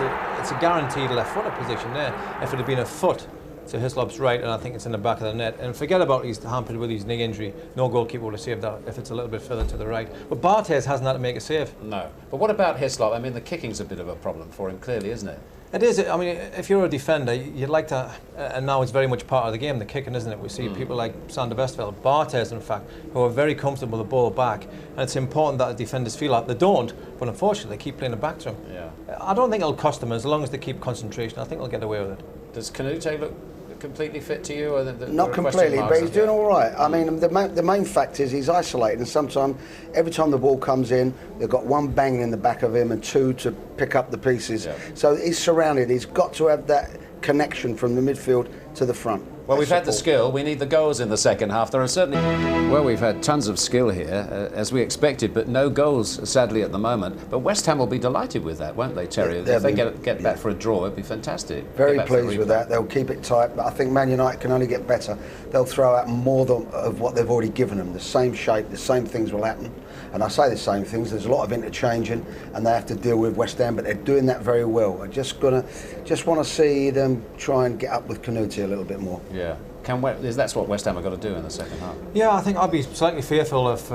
a guaranteed left-footer position there. If it had been a foot to Hislop's right, and I think it's in the back of the net. And forget about he's hampered with his knee injury. No goalkeeper would have saved that if it's a little bit further to the right. But Barthez hasn't had to make a save. No. But what about Hislop? I mean, the kicking's a bit of a problem for him, clearly, isn't it? It is. I mean, if you're a defender, you'd like to, and now it's very much part of the game, the kicking, isn't it? We see people like Sander Westerveld, Barthez, in fact, who are very comfortable with the ball back, and it's important that the defenders feel like they don't, but unfortunately, they keep playing it back to them. Yeah. I don't think it'll cost them as long as they keep concentration. I think they'll get away with it. Does Canute look completely fit to you? Or Not completely, but he's doing all right. I mean, the main fact is he's isolated, and sometimes, every time the ball comes in, they've got one banging in the back of him and two to pick up the pieces. Yeah. So he's surrounded. He's got to have that connection from the midfield to the front. Well, we've had the skill. We need the goals in the second half. There are certainly... Well, we've had tons of skill here, as we expected, but no goals, sadly, at the moment. But West Ham will be delighted with that, won't they, Terry? If they get back for a draw, it'd be fantastic. Very pleased with that. They'll keep it tight, but I think Man United can only get better. They'll throw out more of what they've already given them. The same shape, the same things will happen. And I say the same things. There's a lot of interchanging, and they have to deal with West Ham, but they're doing that very well. I just want to see them try and get up with Canute a little bit more. Yeah. That's what West Ham have got to do in the second half. Yeah, I think I'd be slightly fearful if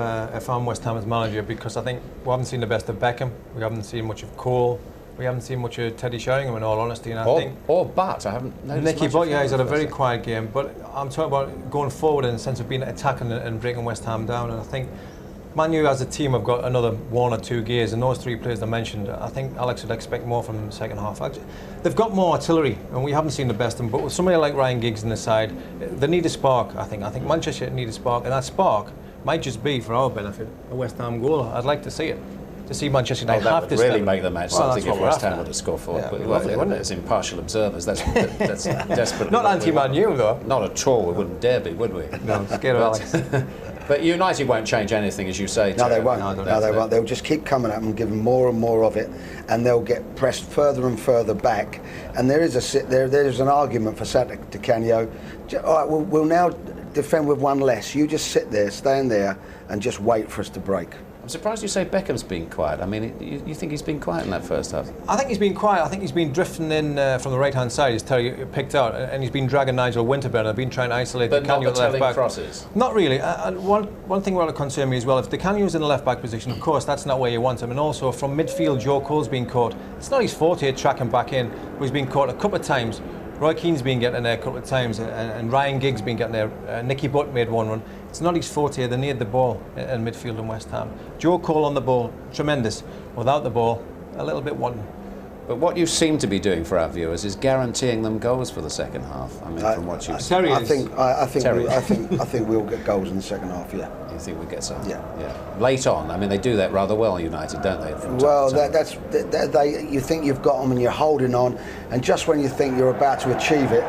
I'm West Ham's manager, because I think we haven't seen the best of Beckham, we haven't seen much of Cole, we haven't seen much of Teddy Sheringham, in all honesty. And I haven't noticed Nicky Butt, yeah, he's had a very quiet game, but I'm talking about going forward in the sense of being attacking and breaking West Ham down. And I think Man U as a team have got another 1 or 2 gears, and those 3 players I mentioned, I think Alex would expect more from them in the second half. They've got more artillery, and we haven't seen the best of them, but with somebody like Ryan Giggs in the side, they need a spark, I think. I think Manchester need a spark, and that spark might just be, for our benefit, a West Ham goal. I'd like to see it. To see Manchester United have that this would really make the match something if West Ham were to score 4. Yeah, but lovely, wouldn't it? As impartial observers, that's desperately... Not anti-Man U, though. Not at all. We wouldn't dare be, would we? No, scared of Alex. But United won't change anything, as you say. No, they won't. No, they won't. They'll just keep coming at them, give them more and more of it, and they'll get pressed further and further back. And there is an argument for Sadik Di Canio. All right, we'll now defend with one less. You just sit there, stand there, and just wait for us to break. I'm surprised you say Beckham's been quiet. I mean, you think he's been quiet in that first half? I think he's been quiet. I think he's been drifting in from the right-hand side, as Terry picked out, and he's been dragging Nigel Winterburn. I've been trying to isolate Di Canio at the left back. Crosses? Not really. One thing will concern me as well, if Di Canio's in the left-back position, of course, that's not where you want him. And also, from midfield, Joe Cole's been caught. It's not his forte tracking back in, but he's been caught a couple of times. Roy Keane's been getting there a couple of times, and Ryan Giggs been getting there. Nicky Butt made one run. It's not his forte. They need the ball in midfield in West Ham. Joe Cole on the ball, tremendous. Without the ball, a little bit wanting. But what you seem to be think for our viewers is guaranteeing them goals for the second half. I mean, from what you've said. I think we'll get goals in the second half. Yeah. You think we'll get some? Yeah. Late on, I mean, they do that rather well, United, don't they? Well, you think you've got them and you're holding on, and just when you think you're about to achieve it,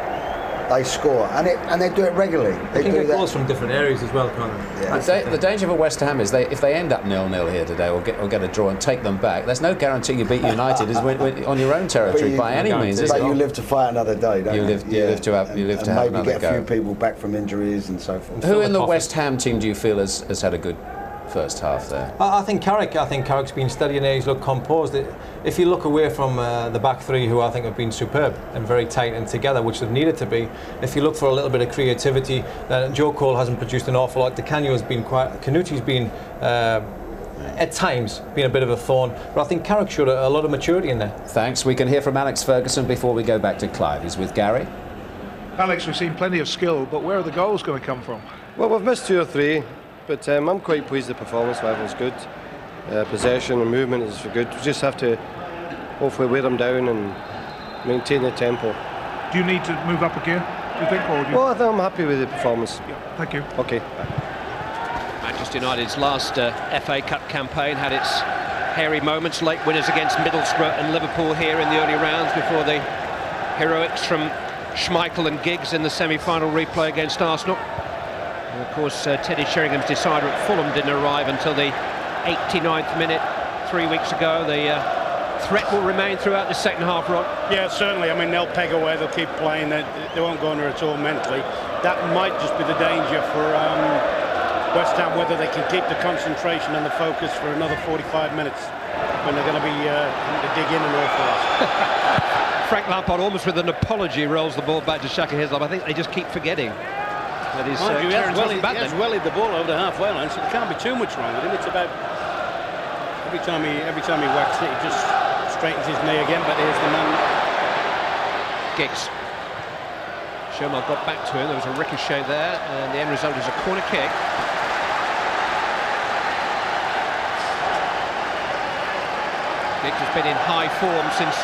they score, and they do it regularly. They can get goals from different areas as well, can't they? Yeah. The danger for West Ham is if they end up 0-0 here today, or get a draw and take them back, there's no guarantee you beat United on your own territory by any means. But you live to fight another day, don't you? You live to have another go. Maybe get a few people back from injuries and so forth. Who in the West Ham team do you feel has had a good first half there? I think Carrick's been steady and he's looked composed. If you look away from the back 3, who I think have been superb and very tight and together, which they've needed to be, if you look for a little bit of creativity, Joe Cole hasn't produced an awful lot. Di Canio has been quiet. Canute's been at times been a bit of a thorn, but I think Carrick showed a lot of maturity in there. Thanks. We can hear from Alex Ferguson before we go back to Clive. He's with Gary. Alex, we've seen plenty of skill, but where are the goals going to come from? Well, we've missed 2 or 3. But I'm quite pleased the performance level is good. Possession and movement is good. We just have to hopefully wear them down and maintain the tempo. Do you need to move up a gear, do you think? Well, I think I'm happy with the performance. Yeah, thank you. Okay. Manchester United's last FA Cup campaign had its hairy moments, late winners against Middlesbrough and Liverpool here in the early rounds before the heroics from Schmeichel and Giggs in the semi-final replay against Arsenal. And of course, Teddy Sheringham's decider at Fulham didn't arrive until the 89th minute 3 weeks ago. The threat will remain throughout the second half, Rod. Yeah, certainly. I mean, they'll peg away, they'll keep playing, they won't go under at all mentally. That might just be the danger for West Ham, whether they can keep the concentration and the focus for another 45 minutes when they're going to be having to dig in an awful lot. Frank Lampard, almost with an apology, rolls the ball back to Shaka Hislop. I think they just keep forgetting. That is, he has wellied the ball over the halfway line, so there can't be too much wrong with him. It's about every time he whacks it, he just straightens his knee again. But here's the man, Giggs. Sherman got back to him. There was a ricochet there, and the end result is a corner kick. Giggs has been in high form since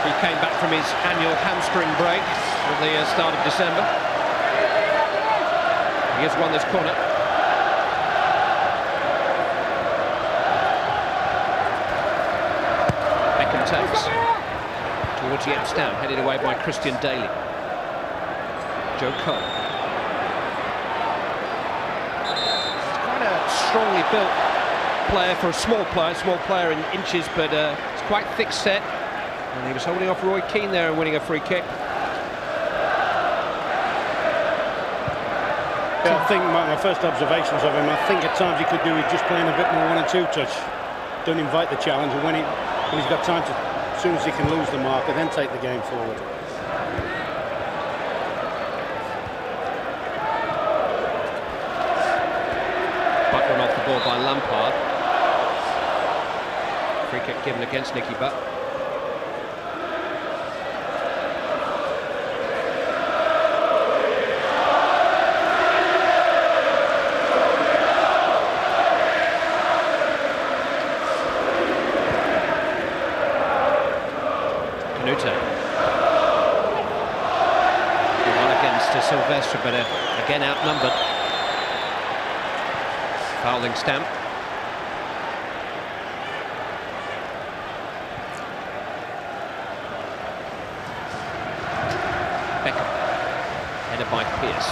He came back from his annual hamstring break at the start of December. He has won this corner. Beckham takes towards the stand, headed away by Christian Daly. Joe Cole. He's quite a strongly built player for a small player in inches, but it's quite thick set. And he was holding off Roy Keane there and winning a free kick. Yeah, I think my first observations of him, I think at times he could do with just playing a bit more 1 and 2 touch. Don't invite the challenge, and when he's got time to, as soon as he can lose the marker, then take the game forward. Butt off the ball by Lampard. Free kick given against Nicky Butt. One against Silvestre, but again outnumbered. Fouling stamp. Beckham, headed by Pearce.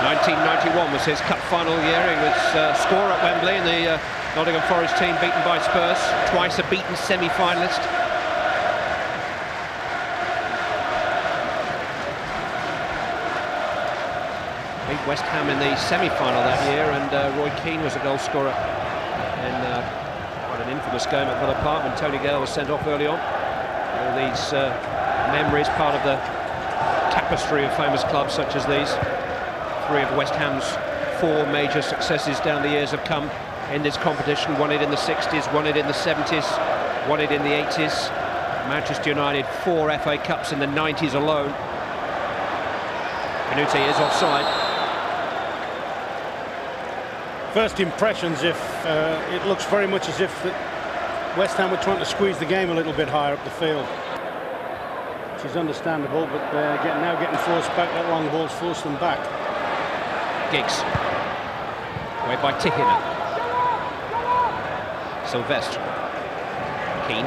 1991 was his cup final year. He was scorer at Wembley in the Nottingham Forest team, beaten by Spurs, twice a beaten semi-finalist. Beat West Ham in the semi-final that year, and Roy Keane was a goal scorer in quite an infamous game at Villa Park when Tony Gale was sent off early on. All these memories, part of the tapestry of famous clubs such as these. 3 of West Ham's 4 major successes down the years have come in this competition. Won it in the 60s, won it in the 70s, won it in the 80s. Manchester United 4 FA Cups in the 90s alone. Canute is offside. First impressions, if it looks very much as if West Ham were trying to squeeze the game a little bit higher up the field, which is understandable, but they're now getting forced back. That long ball's forced them back. Giggs, away by Tihinen. Silvestre. Keane.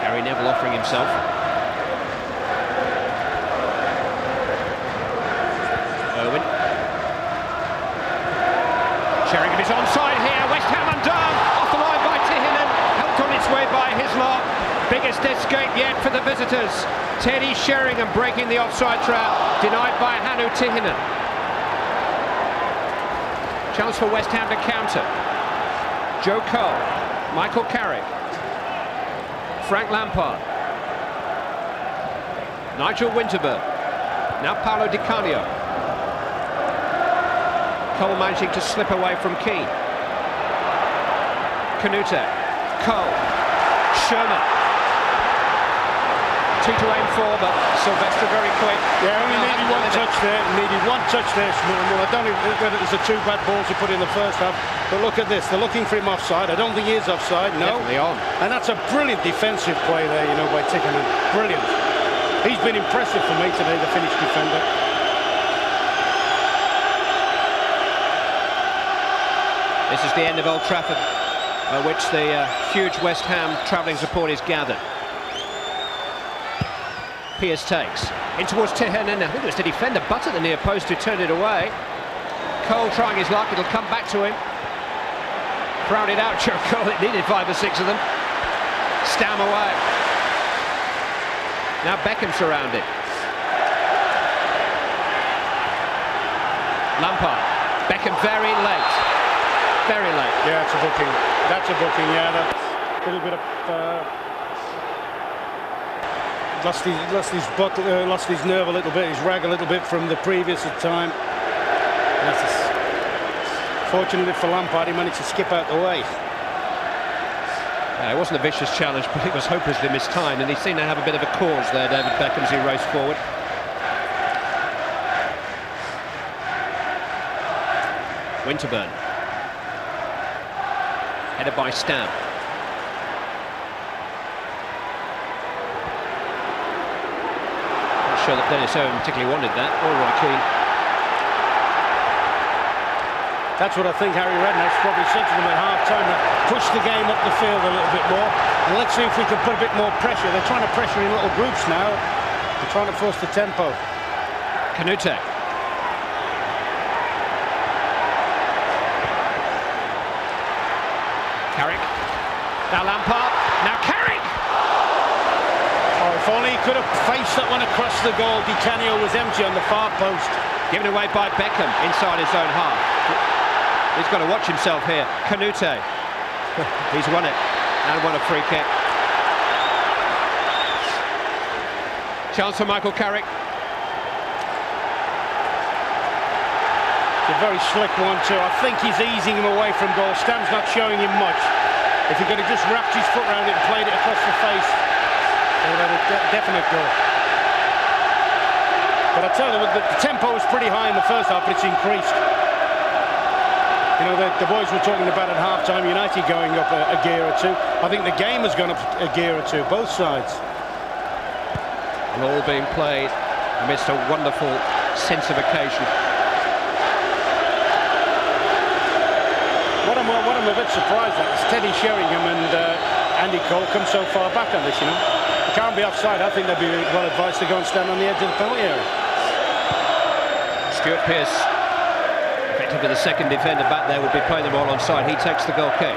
Gary Neville offering himself. Owen. Sheringham is onside here. West Ham undone. Off the line by Tihinen. Helped on its way by Hislop. Biggest escape yet for the visitors. Teddy Sheringham breaking the offside trap. Denied by Hannu Tihinen. Chance for West Ham to counter. Joe Cole, Michael Carrick, Frank Lampard, Nigel Winterburn, now Paolo Di Canio. Cole managing to slip away from Keane. Canute, Cole, Sherman. 2 to aim for, but Silvestre very quick. Yeah, only needed one touch there. Needed one touch there, Well, I don't know whether it was the 2 bad balls he put in the first half, but look at this. They're looking for him offside. I don't think he is offside. No. Definitely on. And that's a brilliant defensive play there, you know, by Tihinen. Brilliant. He's been impressive for me today, the Finnish defender. This is the end of Old Trafford, at which the huge West Ham travelling support is gathered. Pearce takes in towards Tihinen. I think it was the defender Butt at the near post who turned it away. Cole trying his luck, it'll come back to him. Crowded out, Joe Cole, it needed 5 or 6 of them. Stam away. Now Beckham surrounded. Lampard. Beckham very late. Very late. Yeah, it's a booking. That's a booking, yeah. That's a little bit of... lost his nerve a little bit, his rag a little bit from the previous time. Fortunately for Lampard, he managed to skip out the way. It wasn't a vicious challenge, but it was hopelessly mistimed, and he seemed to have a bit of a cause there, David Beckham, as he raced forward. Winterburn. Headed by Stam. show that Dennis Owen particularly wanted that, or Roy Keane. That's what I think Harry Redknapp's probably said to them at half-time, that push the game up the field a little bit more, and let's see if we can put a bit more pressure. They're trying to pressure in little groups now. They're trying to force the tempo. Canute. Carrick. Now Lampard. Now Carrick! Oh, if only he could have faced that one across the goal. Di Canio was empty on the far post. Given away by Beckham inside his own half. He's got to watch himself here. Canute. He's won it and won a free kick. Chance for Michael Carrick. It's a very slick one too. I think he's easing him away from goal. Stam's not showing him much. If he could have just wrapped his foot around it and played it across the face, they would have had a definite goal. But I tell you, the tempo was pretty high in the first half, but it's increased. You know, the boys were talking about at half-time United going up a gear or two. I think the game has gone up a gear or two, both sides. And all being played amidst a wonderful sense of occasion. What I'm a bit surprised at is Teddy Sheringham and Andy Cole come so far back on this, you know. They can't be offside. I think they'd be well advised to go and stand on the edge of the penalty area. Stuart Pearce, effectively the second defender back there, would be playing the ball onside. He takes the goal kick.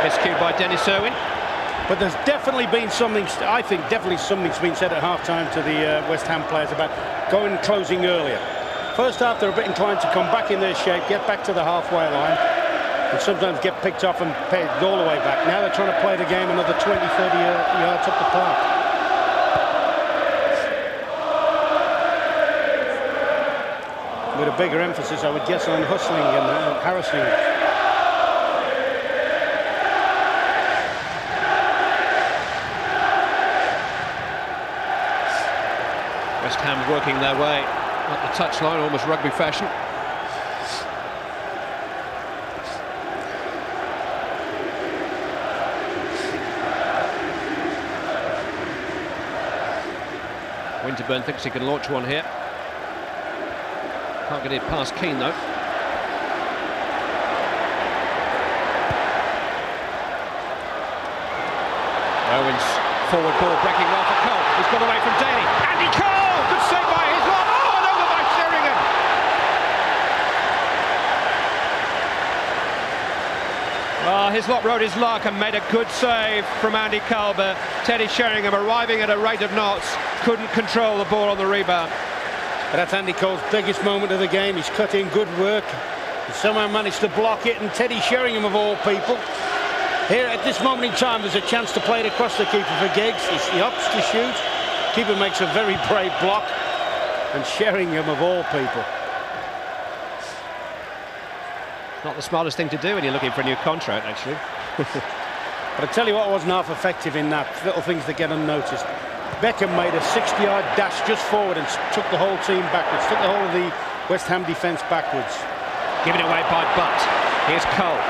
Miscue by Dennis Irwin. But there's definitely been something, I think definitely something's been said at half-time to the West Ham players about going and closing earlier. First half they're a bit inclined to come back in their shape, get back to the halfway line, and sometimes get picked off and pegged all the way back. Now they're trying to play the game another 20, 30 yards up the park. With a bigger emphasis, I would guess, on hustling and harassing. West Ham working their way up the touchline, almost rugby fashion. Winterburn thinks he can launch one here. Can't get it past Keane though. Owen's forward ball breaking well for Cole. He's got away from Daly. Andy Cole! Good save by Hislop. Oh, and over by Sheringham. Hislop rode his luck and made a good save from Andy Cole, but Teddy Sheringham, arriving at a rate of knots, couldn't control the ball on the rebound. But that's Andy Cole's biggest moment of the game. He's cut in good work. He somehow managed to block it, and Teddy Sheringham, of all people, here at this moment in time, there's a chance to play it across the keeper for Giggs. He opts to shoot. Keeper makes a very brave block, and Sheringham, of all people. Not the smartest thing to do when you're looking for a new contract, actually. But I tell you what wasn't half effective in that, little things that get unnoticed. Beckham made a 60-yard dash just forward and took the whole team backwards, took the whole of the West Ham defence backwards. Given away by Butt. Here's Cole.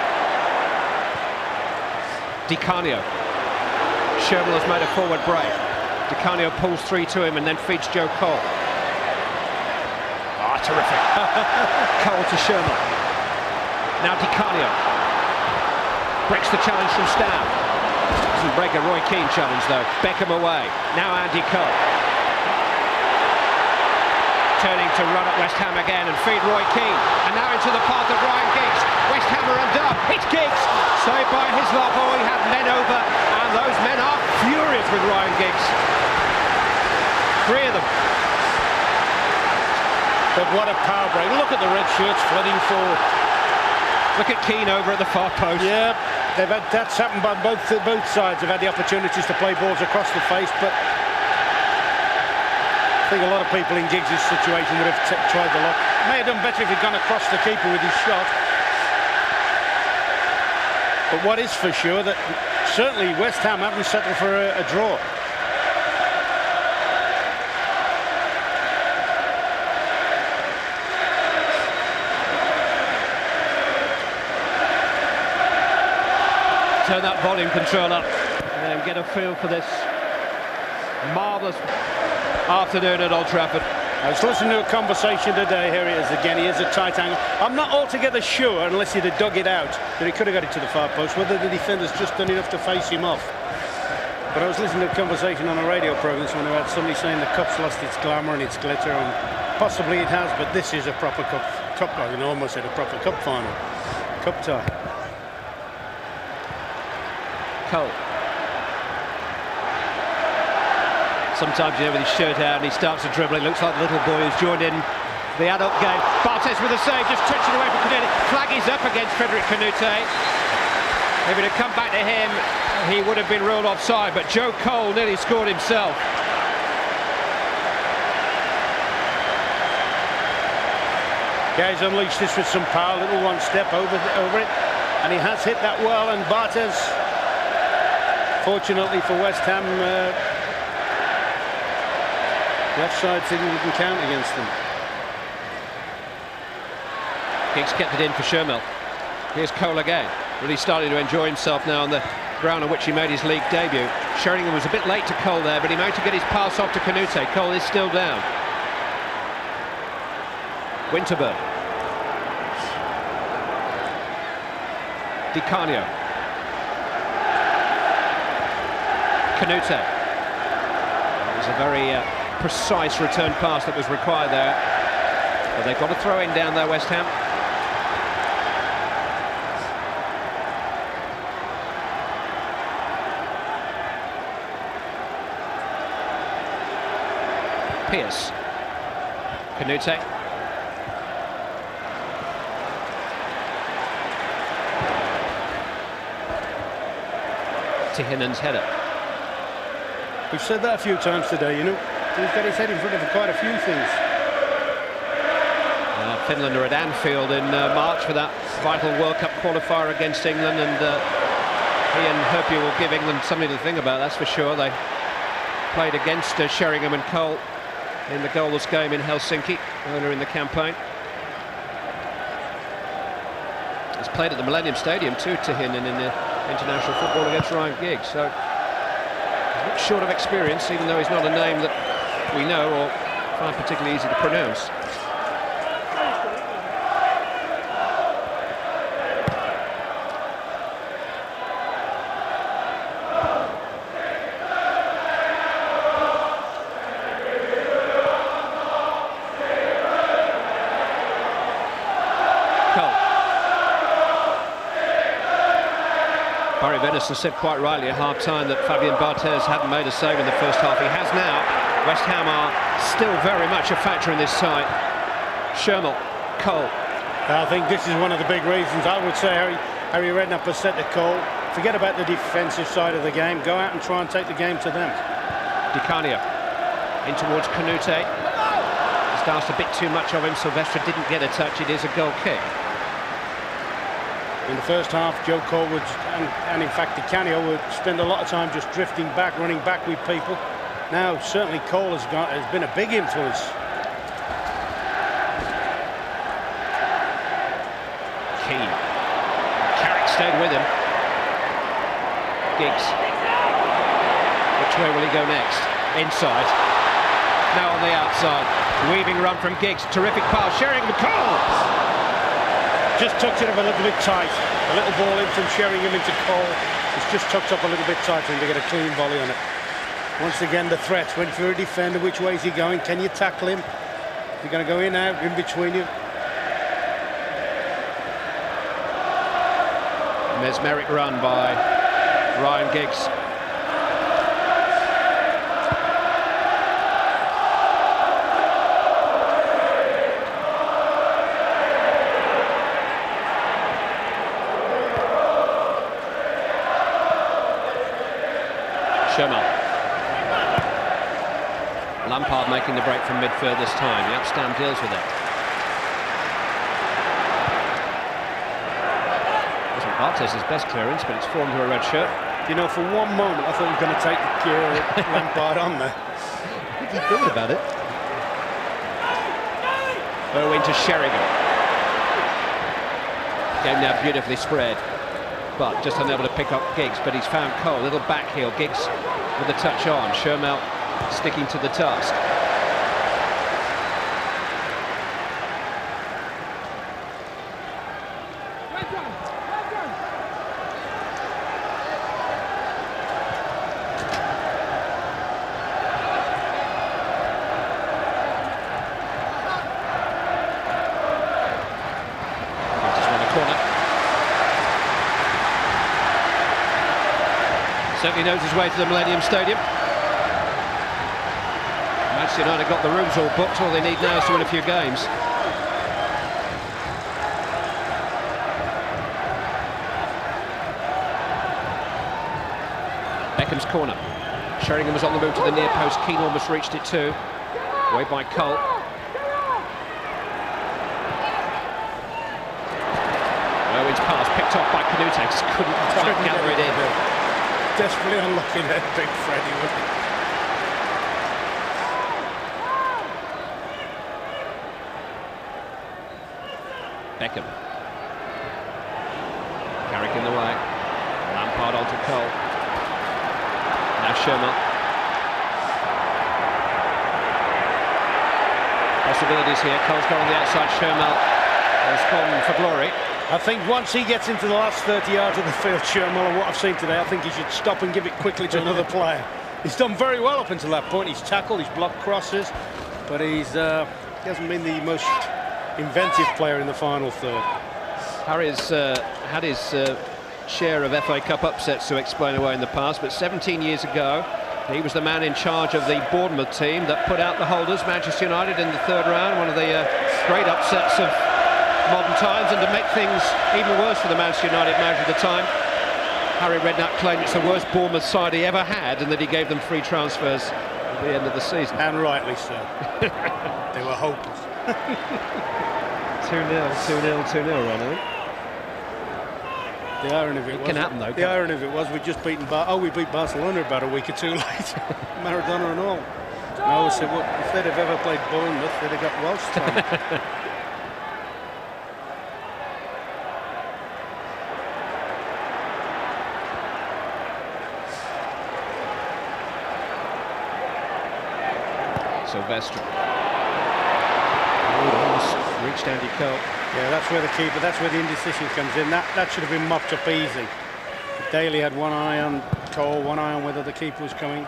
Di Canio. Sherman has made a forward break. Di Canio pulls three to him and then feeds Joe Cole. Ah, terrific. Cole to Sherman. Now Di Canio. Breaks the challenge from Stam. Doesn't break a Roy Keane challenge though. Beckham away. Now Andy Cole. Turning to run at West Ham again and feed Roy Keane. And now into the path of Ryan Giggs. West Ham are undone. It's Giggs. Saved by Hislop. Oh, he had men over. And those men are furious with Ryan Giggs. Three of them. But what a power break. Look at the red shirts flooding forward. Look at Keane over at the far post. Yeah, that's happened by both sides. Have had the opportunities to play balls across the face, but I think a lot of people in Giggs' situation would have tried the lot. May have done better if he'd gone across the keeper with his shot. But what is for sure that certainly West Ham haven't settled for a draw. turn that volume control up and get a feel for this marvellous afternoon at Old Trafford. I was listening to a conversation today. Here it is again. He is a tight angle. I'm not altogether sure, unless he'd have dug it out, that he could have got it to the far post, whether the defender's just done enough to face him off. But I was listening to a conversation on a radio programme this morning about somebody saying the cup's lost its glamour and its glitter, and possibly it has, but this is a proper cup, I can almost say a proper cup final. Cup tie. Cole. Sometimes, you know, with his shirt out and he starts to dribble, it looks like the little boy who's joined in the adult game. Bartes with a save, just touching away from Canute. Flag is up against Frederic Canute. If it had come back to him, he would have been ruled offside, but Joe Cole nearly scored himself. Yeah, he's unleashed this with some power, little one step over it, and he has hit that well, and Bartes, fortunately for West Ham, the offside thing didn't count against them. Giggs kept it in for Shermill. Here's Cole again, really starting to enjoy himself now on the ground on which he made his league debut. Sheringham was a bit late to Cole there, but he managed to get his pass off to Canute. Cole is still down. Winterburn. Di Canio. Canute. It was a very precise return pass that was required there, but they've got a throw in down there, West Ham. Pierce. Canute. Tihinen's header. We've said that a few times today, you know. He's got his head in front of quite a few things. Finland are at Anfield in March for that vital World Cup qualifier against England, and he and Herpy will give England something to think about, that's for sure. They played against Sheringham and Cole in the goalless game in Helsinki earlier in the campaign. He's played at the Millennium Stadium too, Tihinen, in the international football against Ryan Giggs, so not short of experience, even though he's not a name that we know or find particularly easy to pronounce. Barry Venison said quite rightly at half-time that Fabien Barthez hadn't made a save in the first half. He has now. West Ham are still very much a factor in this side. Shermill, Cole. I think this is one of the big reasons. I would say Harry Redknapp has said to Cole, forget about the defensive side of the game, go out and try and take the game to them. Di Canio in towards Canute. Just asked a bit too much of him. Silvestre didn't get a touch. It is a goal kick. In the first half, Joe Cole would, and in fact Di Canio would spend a lot of time just drifting back, running back with people. Now certainly Cole has been a big influence. Keane. Carrick stayed with him. Giggs. Which way will he go next? Inside. Now on the outside. Weaving run from Giggs. Terrific pass. Sheringham. Cole! Just tucked it up a little bit tight. A little ball in from Sheringham into Cole. It's just tucked up a little bit tighter and to get a clean volley on it. Once again, the threat. When for a defender, which way is he going? Can you tackle him? You're going to go in, out, in between you. Mesmeric run by Ryan Giggs. Shermill. Lampard making the break from midfield this time. The Upstam deals with it. Wasn't Bartez's best clearance, but it's formed to a red shirt. You know, for one moment I thought he was going to take Lampard on there. I think he thought about it. Owen to Sheringham. Game now beautifully spread. but just unable to pick up Giggs. But he's found Cole, little back heel. Giggs with the touch on. Shermel sticking to the task. Certainly knows his way to the Millennium Stadium. Manchester United got the rooms all booked. All they need now is to win a few games. Beckham's corner. Sheringham was on the move to the near post. Keane almost reached it too. Away by Cole. Owen's pass picked off by Canute. Just couldn't quite gather it in. Desperately unlucky that big Freddie, wasn't he? Beckham. Carrick in the way. Lampard onto Cole. Now Sherman. Possibilities here. Cole's gone on the outside. Sherman has gone for glory. I think once he gets into the last 30 yards of the field, Sherman, and what I've seen today, I think he should stop and give it quickly to another player. He's done very well up until that point. He's tackled, he's blocked crosses, but he hasn't been the most inventive player in the final third. Harry's had his share of FA Cup upsets to explain away in the past, but 17 years ago, he was the man in charge of the Bournemouth team that put out the holders, Manchester United, in the third round, one of the great upsets of modern times, and to make things even worse for the Manchester United manager at the time, Harry Redknapp claimed it's the worst Bournemouth side he ever had, and that he gave them free transfers at the end of the season. And rightly so. They were hopeless. 2-0, 2-0, Ron, I think. The irony of it was, can happen though. The irony of it was we'd just beaten we beat Barcelona about a week or two later, Maradona and all. And I always said, well, if they'd have ever played Bournemouth, they'd have got Welsh time. Sylvester. Almost reached Andy Cole. Yeah, that's where the keeper, that's where the indecision comes in. That should have been mopped up easy. But Daly had one eye on Cole, one eye on whether the keeper was coming.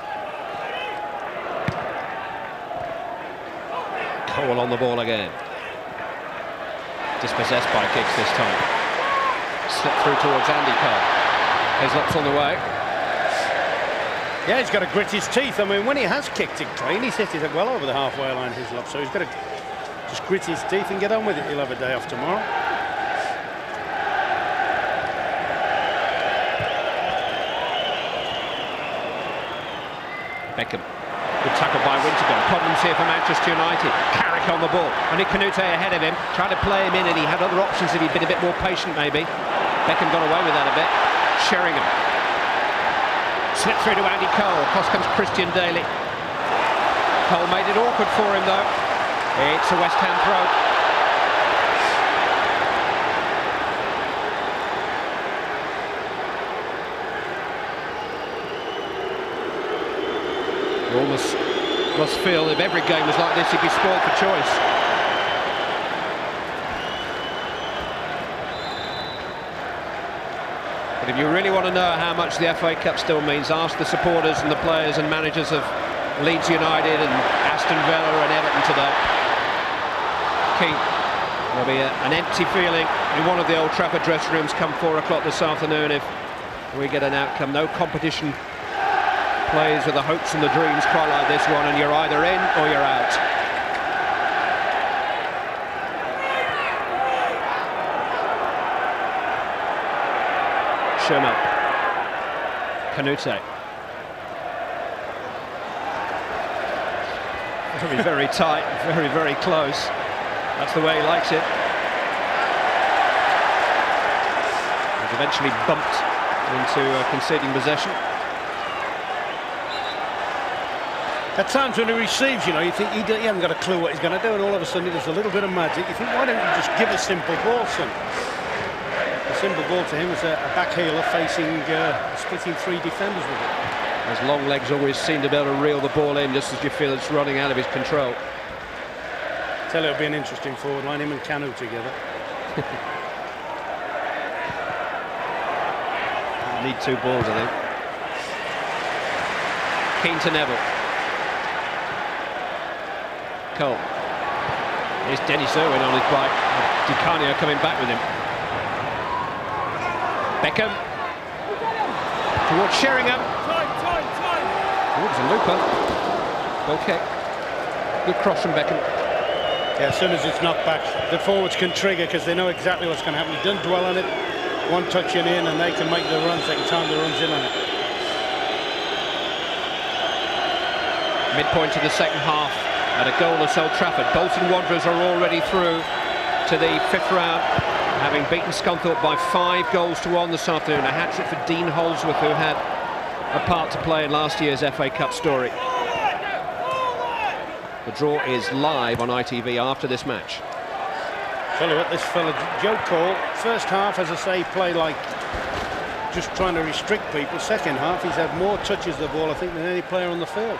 Cole on the ball again. Dispossessed by Giggs this time. Slipped through towards Andy Cole. Hislop's on the way. Yeah, he's got to grit his teeth. I mean, when he has kicked it clean, he's hit it well over the halfway line, Hislop. So he's got to just grit his teeth and get on with it. He'll have a day off tomorrow. Beckham. Good tackle by Winterburn. Problems here for Manchester United. Carrick on the ball. Only Canute ahead of him, trying to play him in, and he had other options if he'd been a bit more patient, maybe. Beckham got away with that a bit. Sheringham. Slipped through to Andy Cole. Across comes Christian Daly. Cole made it awkward for him, though. It's a West Ham throw. You almost must feel if every game was like this, he'd be spoiled for choice. But if you really want to know how much the FA Cup still means, ask the supporters and the players and managers of Leeds United and Aston Villa and Everton today. There'll be an empty feeling in one of the Old Trafford dressing rooms come 4 o'clock this afternoon if we get an outcome. No competition plays with the hopes and the dreams quite like this one, and you're either in or you're out. Sherman. Canute. Very, very tight, very, very close. That's the way he likes it. He's eventually bumped into conceding possession. At times when he receives, you know, you think he hasn't got a clue what he's going to do, and all of a sudden he does a little bit of magic. You think, why don't you just give a simple ball, son? Simple ball to him. It's a back heeler facing, splitting 3 defenders with it. His long legs always seem to be able to reel the ball in just as you feel it's running out of his control. Tell you it'll be an interesting forward line, him and Kanu together. Need 2 balls, I think. Keane to Neville. Cole. Here's Dennis Irwin on his bike. Di Canio coming back with him. Beckham. Towards Sheringham. Oh, it's a looper. Goal kick. Good cross from Beckham. Yeah, as soon as it's knocked back, the forwards can trigger because they know exactly what's going to happen. He doesn't dwell on it. One touch in, and they can make the runs. They can time the runs in on it. Midpoint of the second half at a goalless Old Trafford. Bolton Wanderers are already through to the 5th round, having beaten Scunthorpe by 5 goals to 1 this afternoon. A hat-trick for Dean Holdsworth, who had a part to play in last year's FA Cup story. The draw is live on ITV after this match. Tell you what, this fella, Joe Cole, first half, as I say, played like just trying to restrict people. Second half, he's had more touches of the ball, I think, than any player on the field.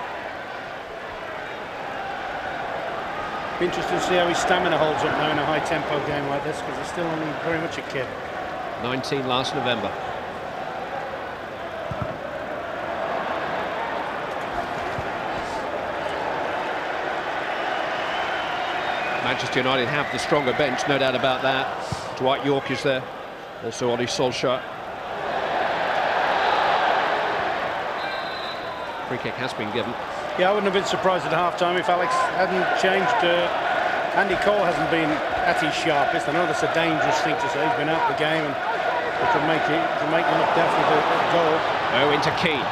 Be interesting to see how his stamina holds up now in a high-tempo game like this, because he's still only very much a kid. 19 last November. Manchester United have the stronger bench, no doubt about that. Dwight York is there, also Ollie Solskjaer. Free kick has been given. Yeah, I wouldn't have been surprised at half-time if Alex hadn't changed. Andy Cole hasn't been at his sharpest. I know that's a dangerous thing to say. He's been out of the game, and it can make you look definitely a goal. Oh, into Keane.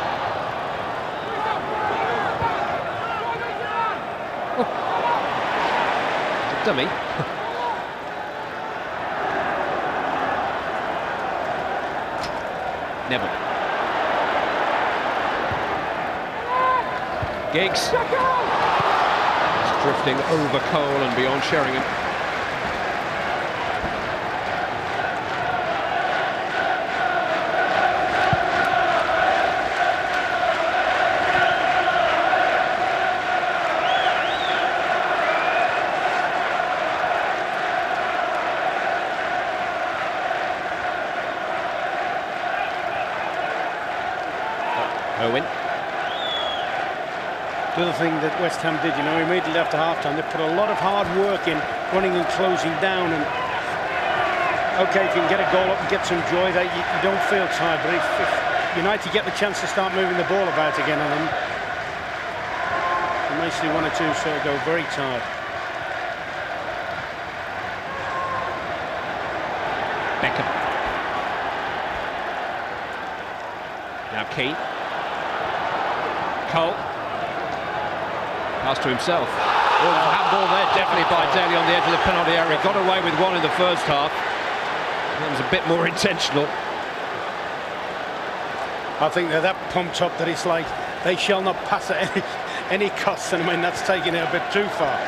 Dummy. Neville. Giggs. He's drifting over Cole and beyond Sheringham. Owen. The other thing that West Ham did, you know, immediately after half-time, they put a lot of hard work in running and closing down. And OK, if you can get a goal up and get some joy, that you don't feel tired. But if United get the chance to start moving the ball about again on them, you may see 1 or 2 sort of go very tired. Beckham. Now Keane. Cole. Pass to himself. Oh, there's a handball there, definitely by Daly on the edge of the penalty area. Got away with 1 in the first half. That was a bit more intentional. I think they're that pumped up that it's like they shall not pass at any cost. And I mean, that's taking it a bit too far.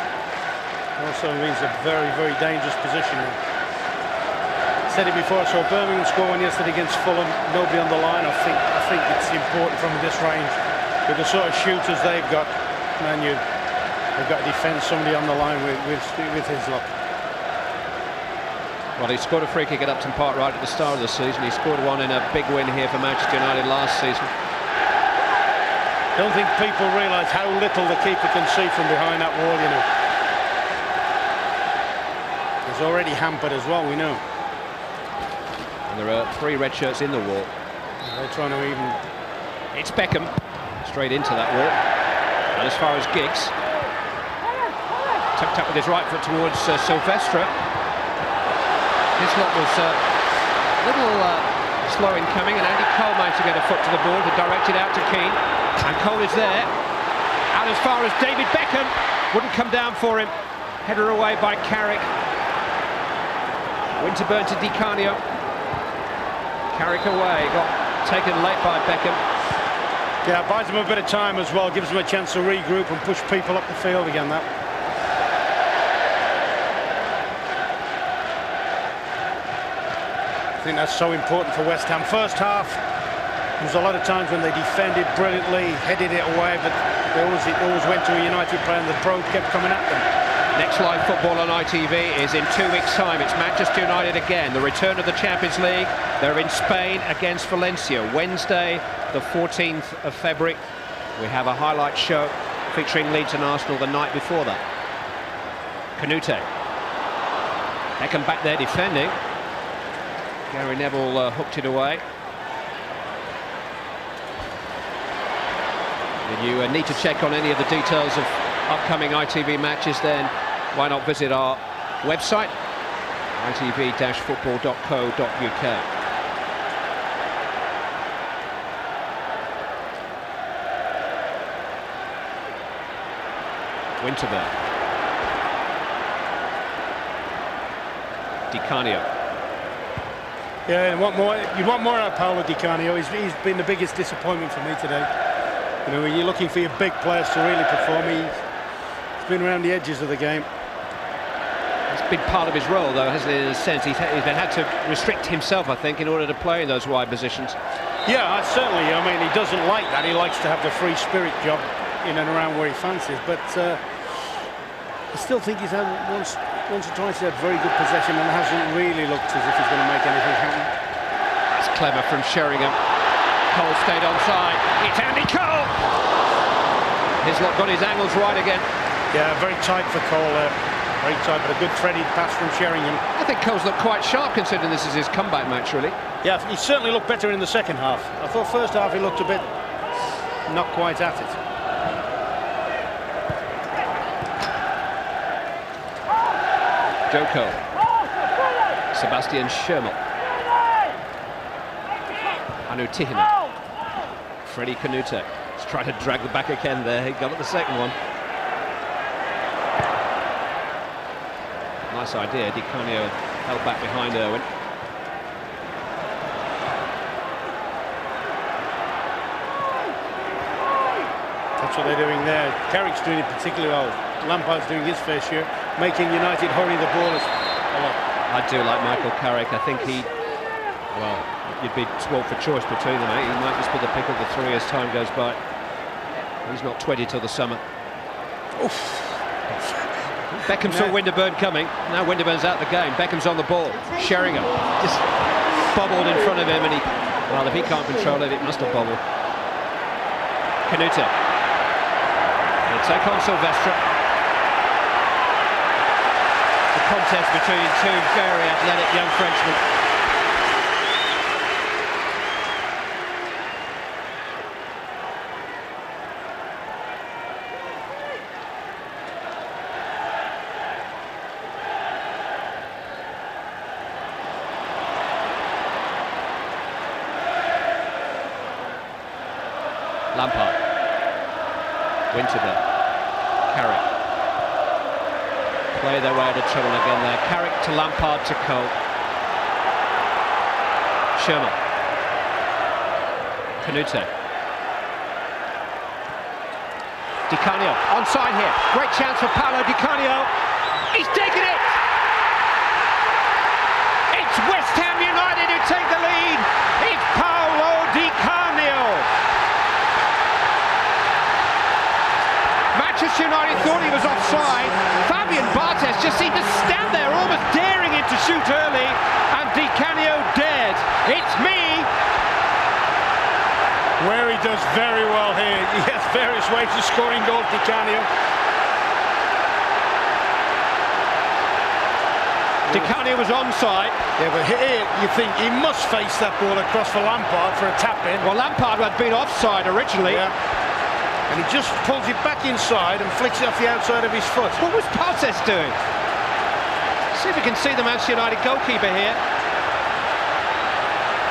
Also means a very, very dangerous position. I said it before, I saw Birmingham score one yesterday against Fulham, nobody on the line. I think it's important from this range. With the sort of shooters they've got, man, they've got to defend somebody on the line with his luck. Well, he scored a free kick at Upton Park right at the start of the season. He scored one in a big win here for Manchester United last season. Don't think people realise how little the keeper can see from behind that wall, you know. He's already hampered as well, we know. And there are 3 red shirts in the wall. They're trying to even... It's Beckham. Straight into that wall. And as far as Giggs, tucked up with his right foot towards Silvestre. His lot was a little slow in coming, and Andy Cole managed to get a foot to the ball to direct it out to Keane. And Cole is there. Out as far as David Beckham. Wouldn't come down for him. Header away by Carrick. Winterburn to Di Canio. Carrick away. Got taken late by Beckham. Yeah, buys them a bit of time as well, gives them a chance to regroup and push people up the field again. That. think that's so important for West Ham. First half, there was a lot of times when they defended brilliantly, headed it away, but it always went to a United player and the probe kept coming at them. Next live football on ITV is in 2 weeks' time. It's Manchester United again, the return of the Champions League. They're in Spain against Valencia, Wednesday, the 14th of February. We have a highlight show featuring Leeds and Arsenal the night before that. Canute. Beckham back there defending. Gary Neville hooked it away. If you need to check on any of the details of upcoming ITV matches, then why not visit our website, itv-football.co.uk. Winterburn. Di Canio. Yeah, you want more out of Paolo Di Canio. He's been the biggest disappointment for me today. You know, when you're looking for your big players to really perform, he's been around the edges of the game. It's been part of his role, though, hasn't it, in a sense? He's had to restrict himself, I think, in order to play in those wide positions. Yeah, certainly. I mean, he doesn't like that. He likes to have the free spirit job in and around where he fancies, but I still think he's had once or twice he had very good possession and hasn't really looked as if he's going to make anything happen. It's clever from Sheringham. Cole stayed onside. It's Andy Cole! Hislop got his angles right again. Yeah, very tight for Cole there. Very tight, but a good threaded pass from Sheringham. I think Cole's looked quite sharp considering this is his comeback match, really. Yeah, he certainly looked better in the second half. I thought first half he looked a bit not quite at it. Joko. Sebastian Schirmer. Anu Tihina. Freddie Canute. He's trying to drag the back again there. He got at the second one. Nice idea. Di Canio held back behind Irwin. That's what they're doing there. Carrick's doing it particularly well. Lampard's doing his fair share, making United hurry the ball a lot. I do like Michael Carrick. I think well, you'd be sport for choice between them, eh? He might just be the pick of the three as time goes by. He's not 20 till the summer. Oof. Beckham saw Winterburn coming. Now Winterburn's out the game. Beckham's on the ball. Sheringham just bobbled in front of him, and well, if he can't control it, it must have bobbled. Canute. He'll take on Silvestre. The contest between two very athletic young Frenchmen. Lampard. Winterburn. Carrick. Play their way out of trouble again there. Carrick to Lampard to Cole. Sherman. Canute. Di Canio onside here. Great chance for Paolo Di Canio. He's taken it! It's West Ham United who take the lead. It's Paolo Di Canio. Manchester United thought he was offside. Fabian Barthez just seemed to stand there, almost daring him to shoot early, and Di Canio dared. It's me. Where he does very well here. He has various ways of scoring goals, Di Canio. Di Canio was onside. Yeah, but here you think he must face that ball across for Lampard for a tap-in. Well, Lampard had been offside originally. Yeah. And he just pulls it back inside and flicks it off the outside of his foot. What was Barthez doing? See if we can see the Manchester United goalkeeper here.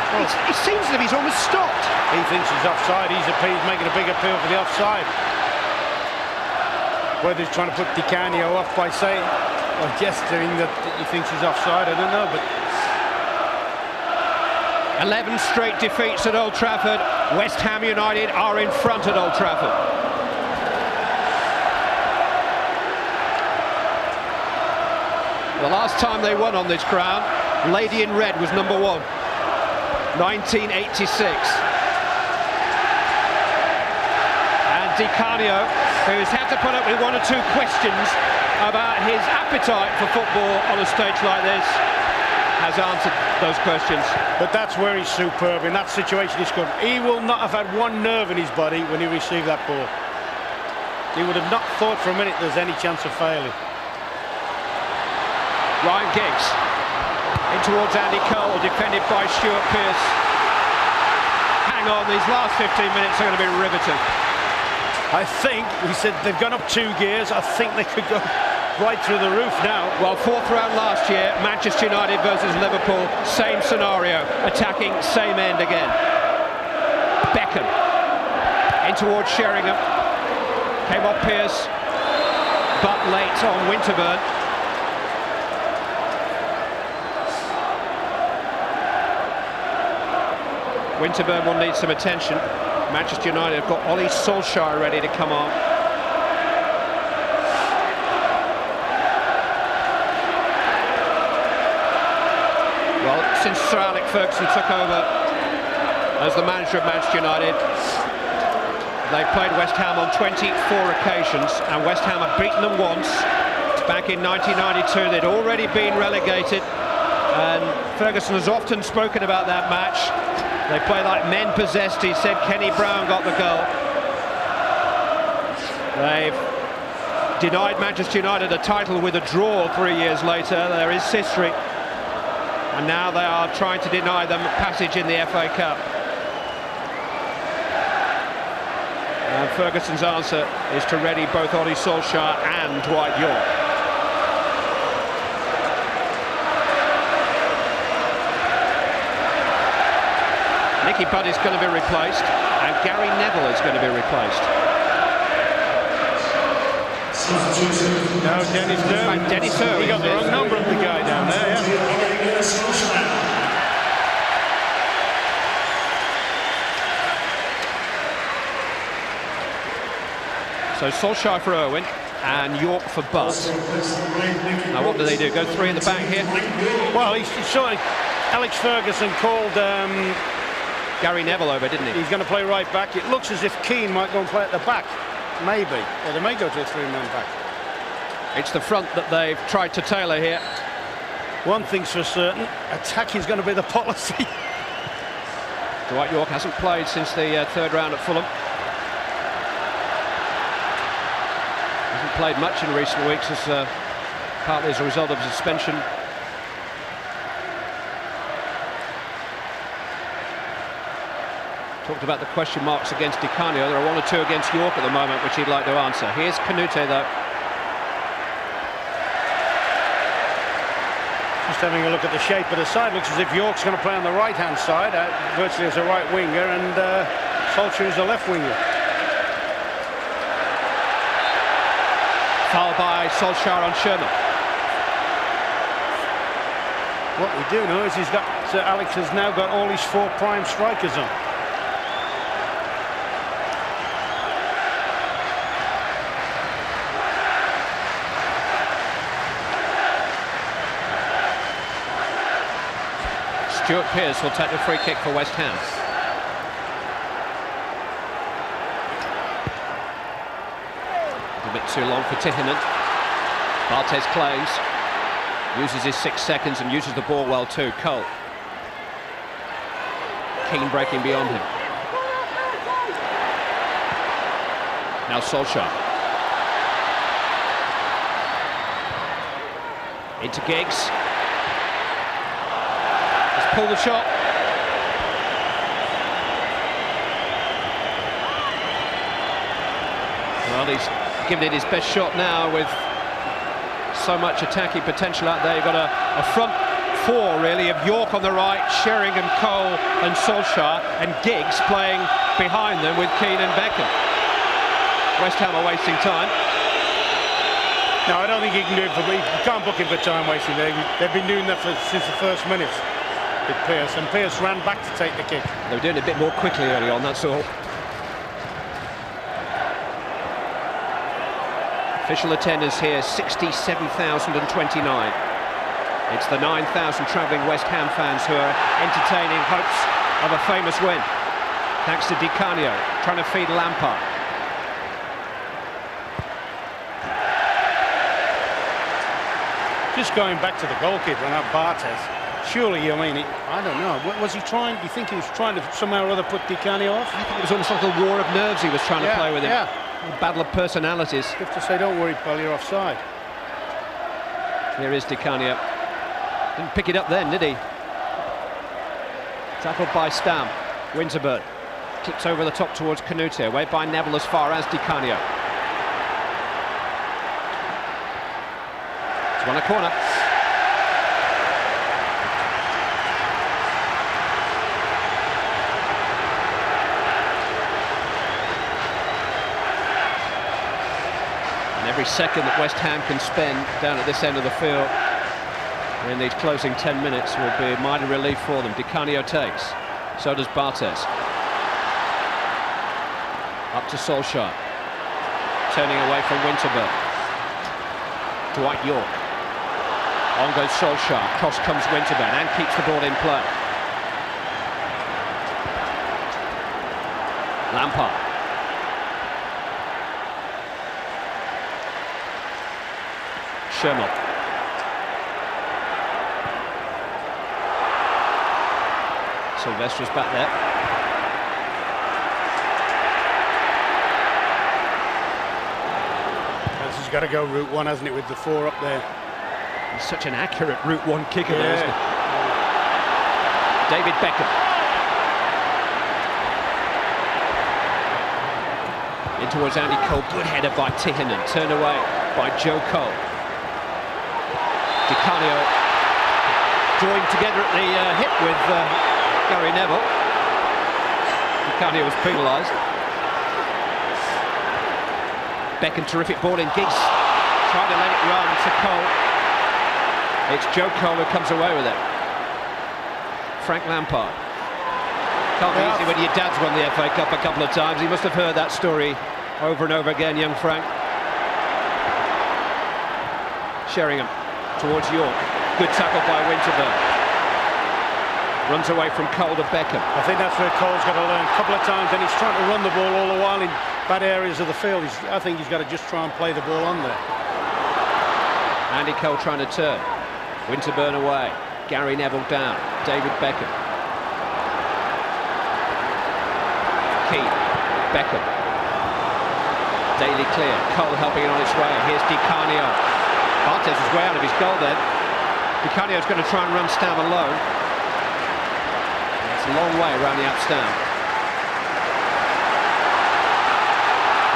Well, it seems as if he's almost stopped. He thinks he's offside. He's making a big appeal for the offside. Whether he's trying to put Di Canio off by saying or gesturing that he thinks he's offside, I don't know. But 11 straight defeats at Old Trafford. West Ham United are in front at Old Trafford. The last time they won on this ground, Lady in Red was #1. 1986. And Di Canio, who's had to put up with one or two questions about his appetite for football on a stage like this, has answered those questions. But that's where he's superb. In that situation he's good. He will not have had one nerve in his body when he received that ball. He would have not thought for a minute there's any chance of failing. Ryan Giggs in towards Andy Cole, defended by Stuart Pearce. Hang on, these last 15 minutes are going to be riveting. I think, we said they've gone up 2 gears. I think they could go right through the roof now. Well, 4th round last year, Manchester United versus Liverpool, same scenario, attacking, same end again. Beckham in towards Sheringham, came off Pearce, but late on Winterburn. Winterburn will need some attention. Manchester United have got Ollie Solskjaer ready to come on. Well, since Sir Alex Ferguson took over as the manager of Manchester United, they've played West Ham on 24 occasions, and West Ham have beaten them once. Back in 1992, they'd already been relegated, and Ferguson has often spoken about that match. They play like men possessed, he said. Kenny Brown got the goal. They've denied Manchester United a title with a draw 3 years later. There is history. And now they are trying to deny them passage in the FA Cup. And Ferguson's answer is to ready both Ollie Solskjaer and Dwight Yorke. Nicky Butt is going to be replaced, and Gary Neville is going to be replaced. No, Dennis Irwin. Dennis Irwin. He got the wrong number of the guy down there, yeah. So Solskjaer for Irwin and Yorke for Butt. Now what do they do? Go 3 in the back here? Well, he saw Alex Ferguson called Gary Neville over, didn't he? He's going to play right back. It looks as if Keane might go and play at the back. Maybe. Or they may go to a 3-man back. It's the front that they've tried to tailor here. One thing's for certain, attack is going to be the policy. Dwight Yorke hasn't played since the 3rd round at Fulham. Hasn't played much in recent weeks, as partly as a result of suspension. Talked about the question marks against Di Canio. There are 1 or 2 against Yorke at the moment, which he'd like to answer. Here's Canute, though. Just having a look at the shape of the side, looks as if Yorke's going to play on the right-hand side, virtually as a right winger, and Solskjaer is a left winger. Foul by Solskjaer on Sherman. What we do know is Alex has now got all his 4 prime strikers on. Stuart Pearce will take the free kick for West Ham. A bit too long for Tihinen. Barthez claims, uses his 6 seconds and uses the ball well too. Cole. Keane breaking beyond him. Now Solskjaer. Into Giggs. Pull the shot. Well, he's given it his best shot now with so much attacking potential out there. You've got a front 4 really of Yorke on the right, Sheringham, Cole and Solskjaer, and Giggs playing behind them with Keane and Beckham. West Ham are wasting time. No, I don't think he can do it for me. You can't book him for time wasting. They've been doing that since the first minutes. With Pearce, and Pearce ran back to take the kick. They were doing it a bit more quickly early on, that's all. Official attendance here, 67,029. It's the 9,000 travelling West Ham fans who are entertaining hopes of a famous win, thanks to Di Canio trying to feed Lampard. Just going back to the goalkeeper and Bartes, surely, I mean, I don't know, was he trying, do you think he was trying to somehow or other put Di Canio off? I think it was almost like a war of nerves he was trying to play with him. A battle of personalities. You have to say, don't worry, pal, you're offside. Here is Di Canio. Didn't pick it up then, did he? Tackled by Stam. Winterburn clips over the top towards Canute, away by Neville as far as Di Canio. It's won a corner. And every second that West Ham can spend down at this end of the field in these closing 10 minutes will be a mighty relief for them. Di Canio takes. So does Bartes. Up to Solskjaer. Turning away from Winterburn. Dwight York. On goes Solskjaer. Cross comes Winterburn and keeps the ball in play. Lampard. Sherman. Sylvester's back there. This has got to go route one, hasn't it, with the 4 up there? He's such an accurate route one kicker there, isn't he? David Beckham. In towards Andy Cole. Good header by Tihinen. Turned away by Joe Cole. Di Canio joined together at the hip with Gary Neville. Di Canio was penalised. Beckham, terrific ball in. Giggs trying to let it run to Cole. It's Joe Cole who comes away with it. Frank Lampard. Can't be easy when your dad's won the FA Cup a couple of times. He must have heard that story over and over again, young Frank. Sheringham towards York. Good tackle by Winterburn. Runs away from Cole to Beckham. I think that's where Cole's got to learn. A couple of times, and he's trying to run the ball all the while in bad areas of the field. I think he's got to just try and play the ball on there. Andy Cole trying to turn. Winterburn away. Gary Neville down. David Beckham. Key. Beckham. Daly clear. Cole helping it on its way. Here's Di Canio. Bartes is way out of his goal then. Di Canio's going to try and run Stam alone. It's a long way around the up-stand.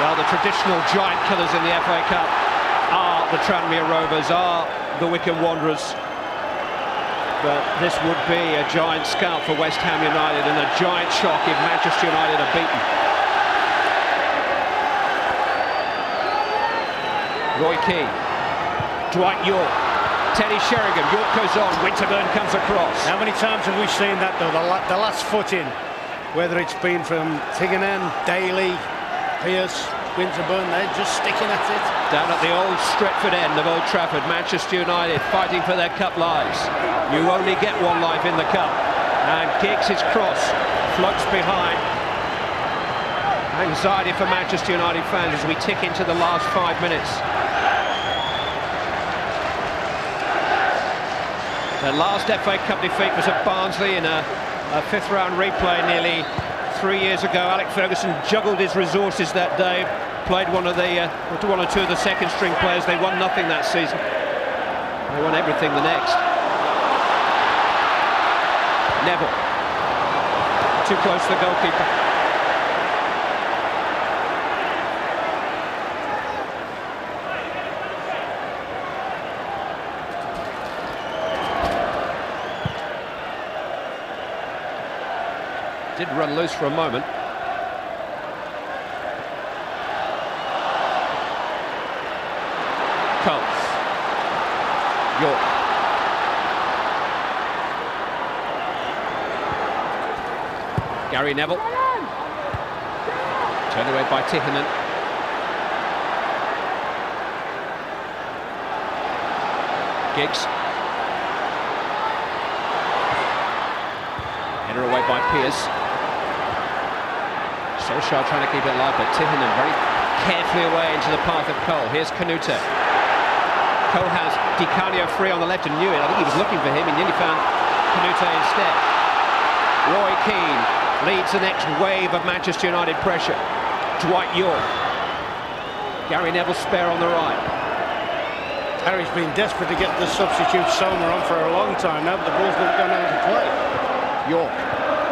Well, the traditional giant killers in the FA Cup are the Tranmere Rovers, are the Wycombe Wanderers. But this would be a giant scalp for West Ham United and a giant shock if Manchester United are beaten. Roy Keane. Dwight York. Teddy Sheringham. York goes on. Winterburn comes across. How many times have we seen that, though? The last foot in, whether it's been from Tiggernan, Daly, Pearce, Winterburn, they're just sticking at it. Down at the old Stretford end of Old Trafford, Manchester United fighting for their cup lives. You only get one life in the cup. And Giggs' his cross floats behind. Anxiety for Manchester United fans as we tick into the last 5 minutes. Their last FA Cup defeat was at Barnsley in a fifth-round replay nearly 3 years ago. Alec Ferguson juggled his resources that day, played one or two of the second-string players. They won nothing that season. They won everything the next. Neville. Too close to the goalkeeper. Did run loose for a moment. Cole. York. Gary Neville. Turned away by Tihinen. Giggs. Header away by Pearce. Solskjaer trying to keep it alive, but Tihinen very carefully away into the path of Cole. Here's Canute. Cole has Di Canio free on the left and knew it. I think he was looking for him. He nearly found Canute instead. Roy Keane leads the next wave of Manchester United pressure. Dwight York. Gary Neville spare on the right. Harry's been desperate to get the substitute Sommer on for a long time now, but the ball's not going out to play. York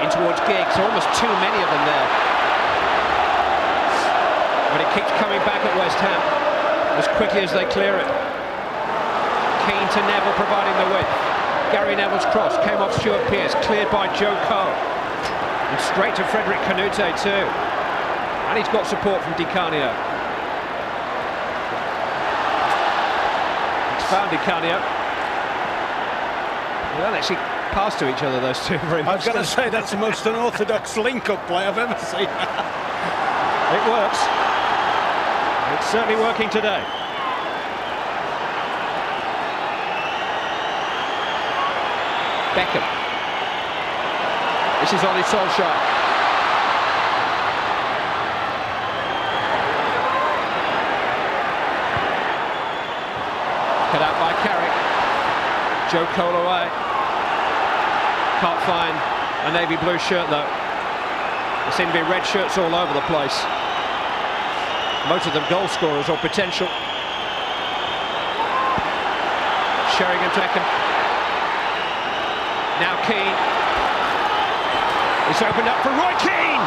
in towards Giggs. Almost too many of them there. But it keeps coming back at West Ham as quickly as they clear it. Keane to Neville providing the width. Gary Neville's cross came off Stuart Pearce, cleared by Joe Cole. And straight to Frederic Canute too. And he's got support from Di Canio. He's found Di Canio. They don't actually pass to each other, those two, very much. I've got to say, that's the most unorthodox link-up play I've ever seen. It works. It's certainly working today. Beckham. This is Ole Solskjaer. Cut out by Carrick. Joe Cole away. Can't find a navy blue shirt though. There seem to be red shirts all over the place. Most of them goal scorers or potential. Sheringham to Beckham. Now Keane. It's opened up for Roy Keane.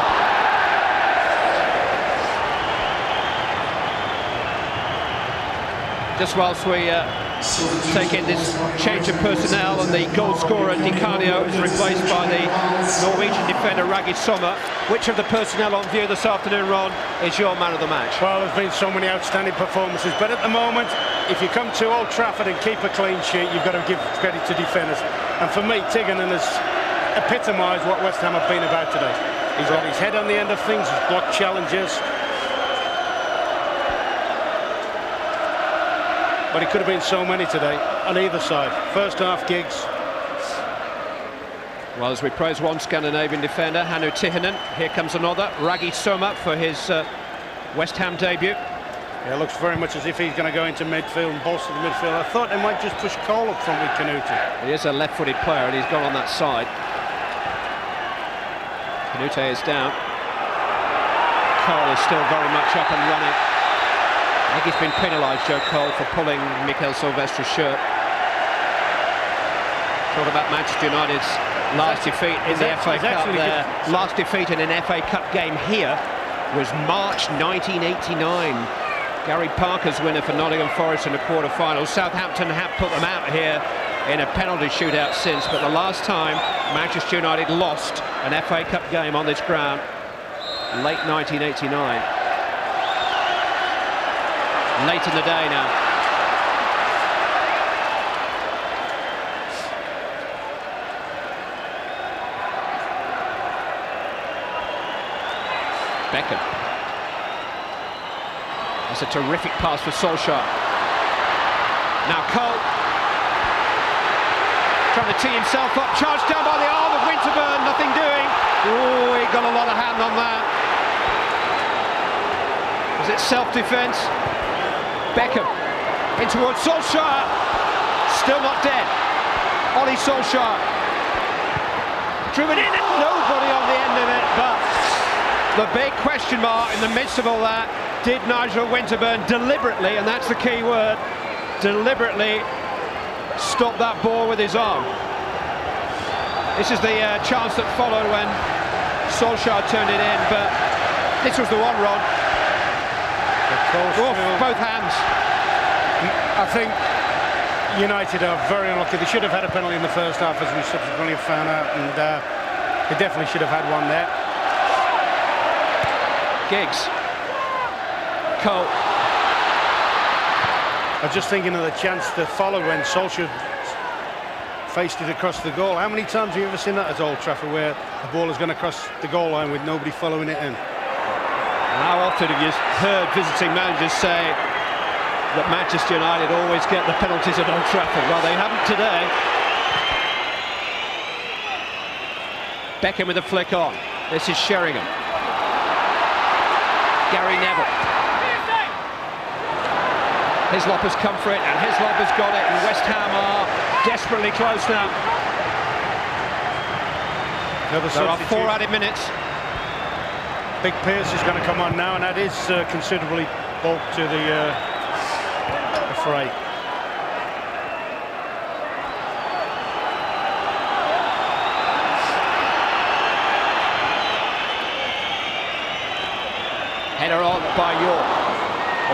Just whilst we take in this change of personnel, and the goal scorer Di Canio is replaced by the Norwegian defender Raggy Sommer. Which of the personnel on view this afternoon, Ron, is your man of the match? Well, there's been so many outstanding performances, but at the moment, if you come to Old Trafford and keep a clean sheet, you've got to give credit to defenders. And for me, Tihinen has epitomised what West Ham have been about today. He's got his head on the end of things, he's blocked challenges. But it could have been so many today on either side. First half, Giggs. Well, as we praise one Scandinavian defender, Hannu Tihinen, here comes another, Raggy Sommer, for his West Ham debut. Yeah, it looks very much as if he's going to go into midfield and bolster the midfield. I thought they might just push Cole up front with Canute. He is a left-footed player and he's gone on that side. Canute is down. Cole is still very much up and running. I think he's been penalised, Joe Cole, for pulling Mikel Silvestri's shirt. Talk about Manchester United's last defeat in the FA Cup there. Last defeat in an FA Cup game here was March 1989. Gary Parker's winner for Nottingham Forest in the quarter-final. Southampton have put them out here in a penalty shootout since, but the last time Manchester United lost an FA Cup game on this ground, late 1989. Late in the day now. Beckham. That's a terrific pass for Solskjaer. Now Cole. Trying to tee himself up, charged down by the arm of Winterburn, nothing doing. Oh, he got a lot of hand on that. Was it self-defence? Beckham in towards Solskjaer, still not dead. Ole Solskjaer drew it in and nobody on the end of it, but the big question mark in the midst of all that, did Nigel Winterburn deliberately, and that's the key word, deliberately stop that ball with his arm? This is the chance that followed when Solskjaer turned it in, but this was the one, Ron. Both hands. I think United are very unlucky. They should have had a penalty in the first half, as we subsequently have found out, and they definitely should have had one there. Giggs. Cole. I was just thinking of the chance that followed when Solskjaer faced it across the goal. How many times have you ever seen that at Old Trafford, where the ball is going to cross the goal line with nobody following it in? How often have you heard visiting managers say that Manchester United always get the penalties at Old Trafford? Well, they haven't today. Beckham with a flick on. This is Sheringham. Gary Neville. Hislop has come for it, and Hislop has got it, and West Ham are desperately close now. There are 4 added minutes. Big Pearce is going to come on now, and that is considerably bulk to the fray. Header on by York.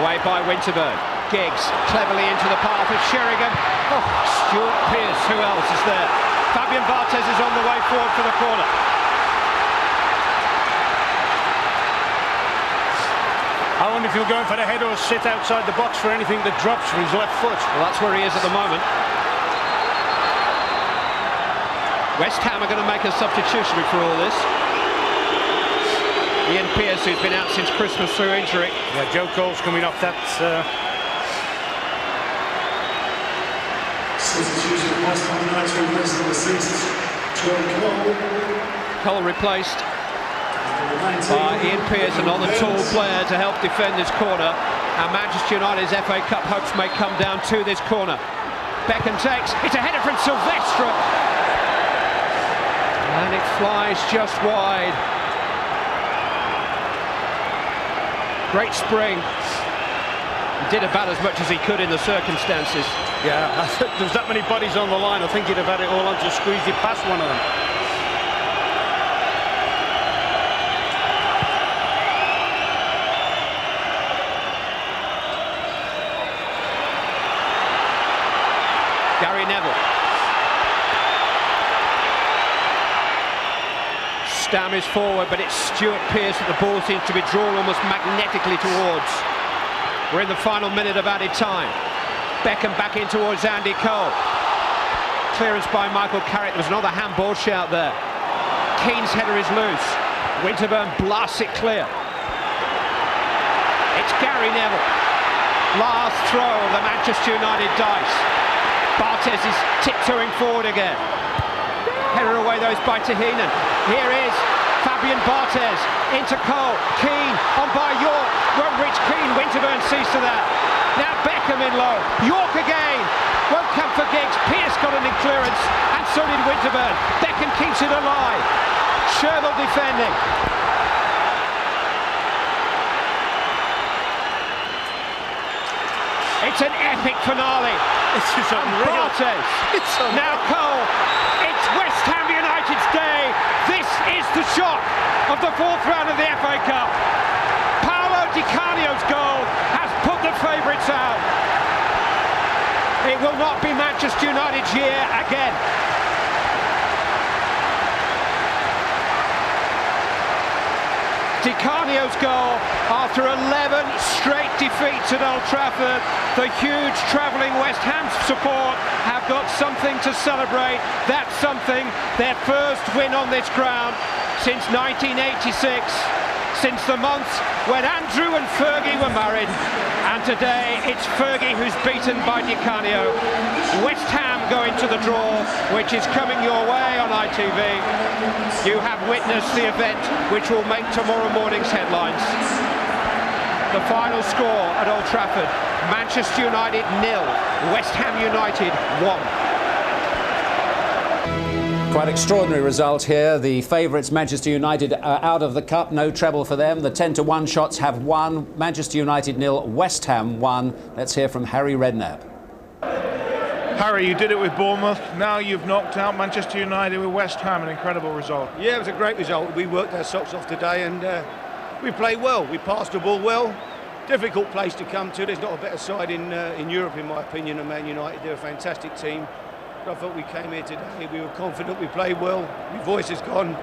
Away by Winterburn. Giggs cleverly into the path of Sheringham. Oh, Stuart Pearce, who else is there? Fabian Barthez is on the way forward for the corner. I wonder if he'll go in for the header or sit outside the box for anything that drops from his left foot. Well, that's where he is at the moment. West Ham are going to make a substitution for all this. Ian Pearce, who's been out since Christmas through injury. Yeah, Joe Cole's coming off that. Substitution of West Ham United, rest of the season. Joe Cole. Cole replaced by Ian Pearce, another tall player to help defend this corner. And Manchester United's FA Cup hopes may come down to this corner. Beckham takes, it's a header from Silvestre. And it flies just wide. Great spring. He did about as much as he could in the circumstances. Yeah, there's that many bodies on the line. I think he'd have had it all on to squeeze it past one of them. Gary Neville. Stam is forward, but it's Stuart Pearce that the ball seems to be drawn almost magnetically towards. We're in the final minute of added time. Beckham back in towards Andy Cole. Clearance by Michael Carrick. There was another handball shout there. Keane's header is loose. Winterburn blasts it clear. It's Gary Neville. Last throw of the Manchester United dice. Barthez is tiptoeing forward again. Header away those by Tahinen. Here is Fabian Barthez into Cole. Keane on by York. Won't reach Keane. Winterburn sees to that. Now Beckham in low. York again. Won't come for Giggs. Pearce got an in clearance, and so did Winterburn. Beckham keeps it alive. Sherville defending. It's an epic finale. It's just unreal. Barthez. Now Cole. It's West Ham United's day. This is the shock of the 4th round of the FA Cup. Paolo Di Canio's goal has put the favourites out. It will not be Manchester United's year again. Di Canio's goal after 11 straight defeats at Old Trafford. The huge travelling West Ham support have got something to celebrate. That's something, their first win on this ground since 1986, since the month when Andrew and Fergie were married. And today it's Fergie who's beaten by Di Canio. West Ham going to the draw, which is coming your way on ITV. You have witnessed the event which will make tomorrow morning's headlines. The final score at Old Trafford, Manchester United 0, West Ham United 1. Quite extraordinary result here. The favourites, Manchester United, are out of the cup. No treble for them. The 10-1 shots have won. Manchester United 0, West Ham 1. Let's hear from Harry Redknapp. Harry, you did it with Bournemouth. Now you've knocked out Manchester United with West Ham. An incredible result. Yeah, it was a great result. We worked our socks off today, and we played well. We passed the ball well. Difficult place to come to. There's not a better side in Europe, in my opinion, than Man United. They're a fantastic team. But I thought we came here today, we were confident, we played well. My voice has gone,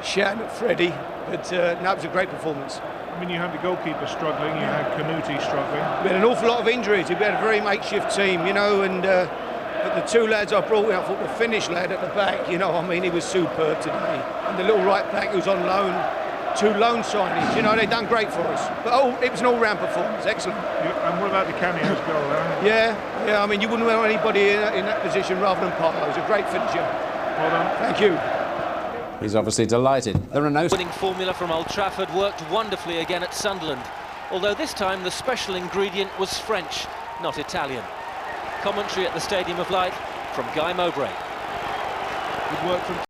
shouting at Freddie, but no, it was a great performance. I mean, you had the goalkeeper struggling, you had Canuti struggling. We had an awful lot of injuries. We had a very makeshift team, you know, and but the 2 lads I brought in, I thought the Finnish lad at the back, you know, I mean, he was superb today. And the little right back who's on loan, 2 loan signings, you know, they've done great for us. But it was an all-round performance, excellent. And what about the Canio's goal, right? Yeah, I mean, you wouldn't want anybody in that position rather than Paolo. It was a great finisher. Well done. Thank you. He's obviously delighted. There are no... Winning formula from Old Trafford worked wonderfully again at Sunderland, although this time the special ingredient was French, not Italian. Commentary at the Stadium of Light from Guy Mowbray. Good work from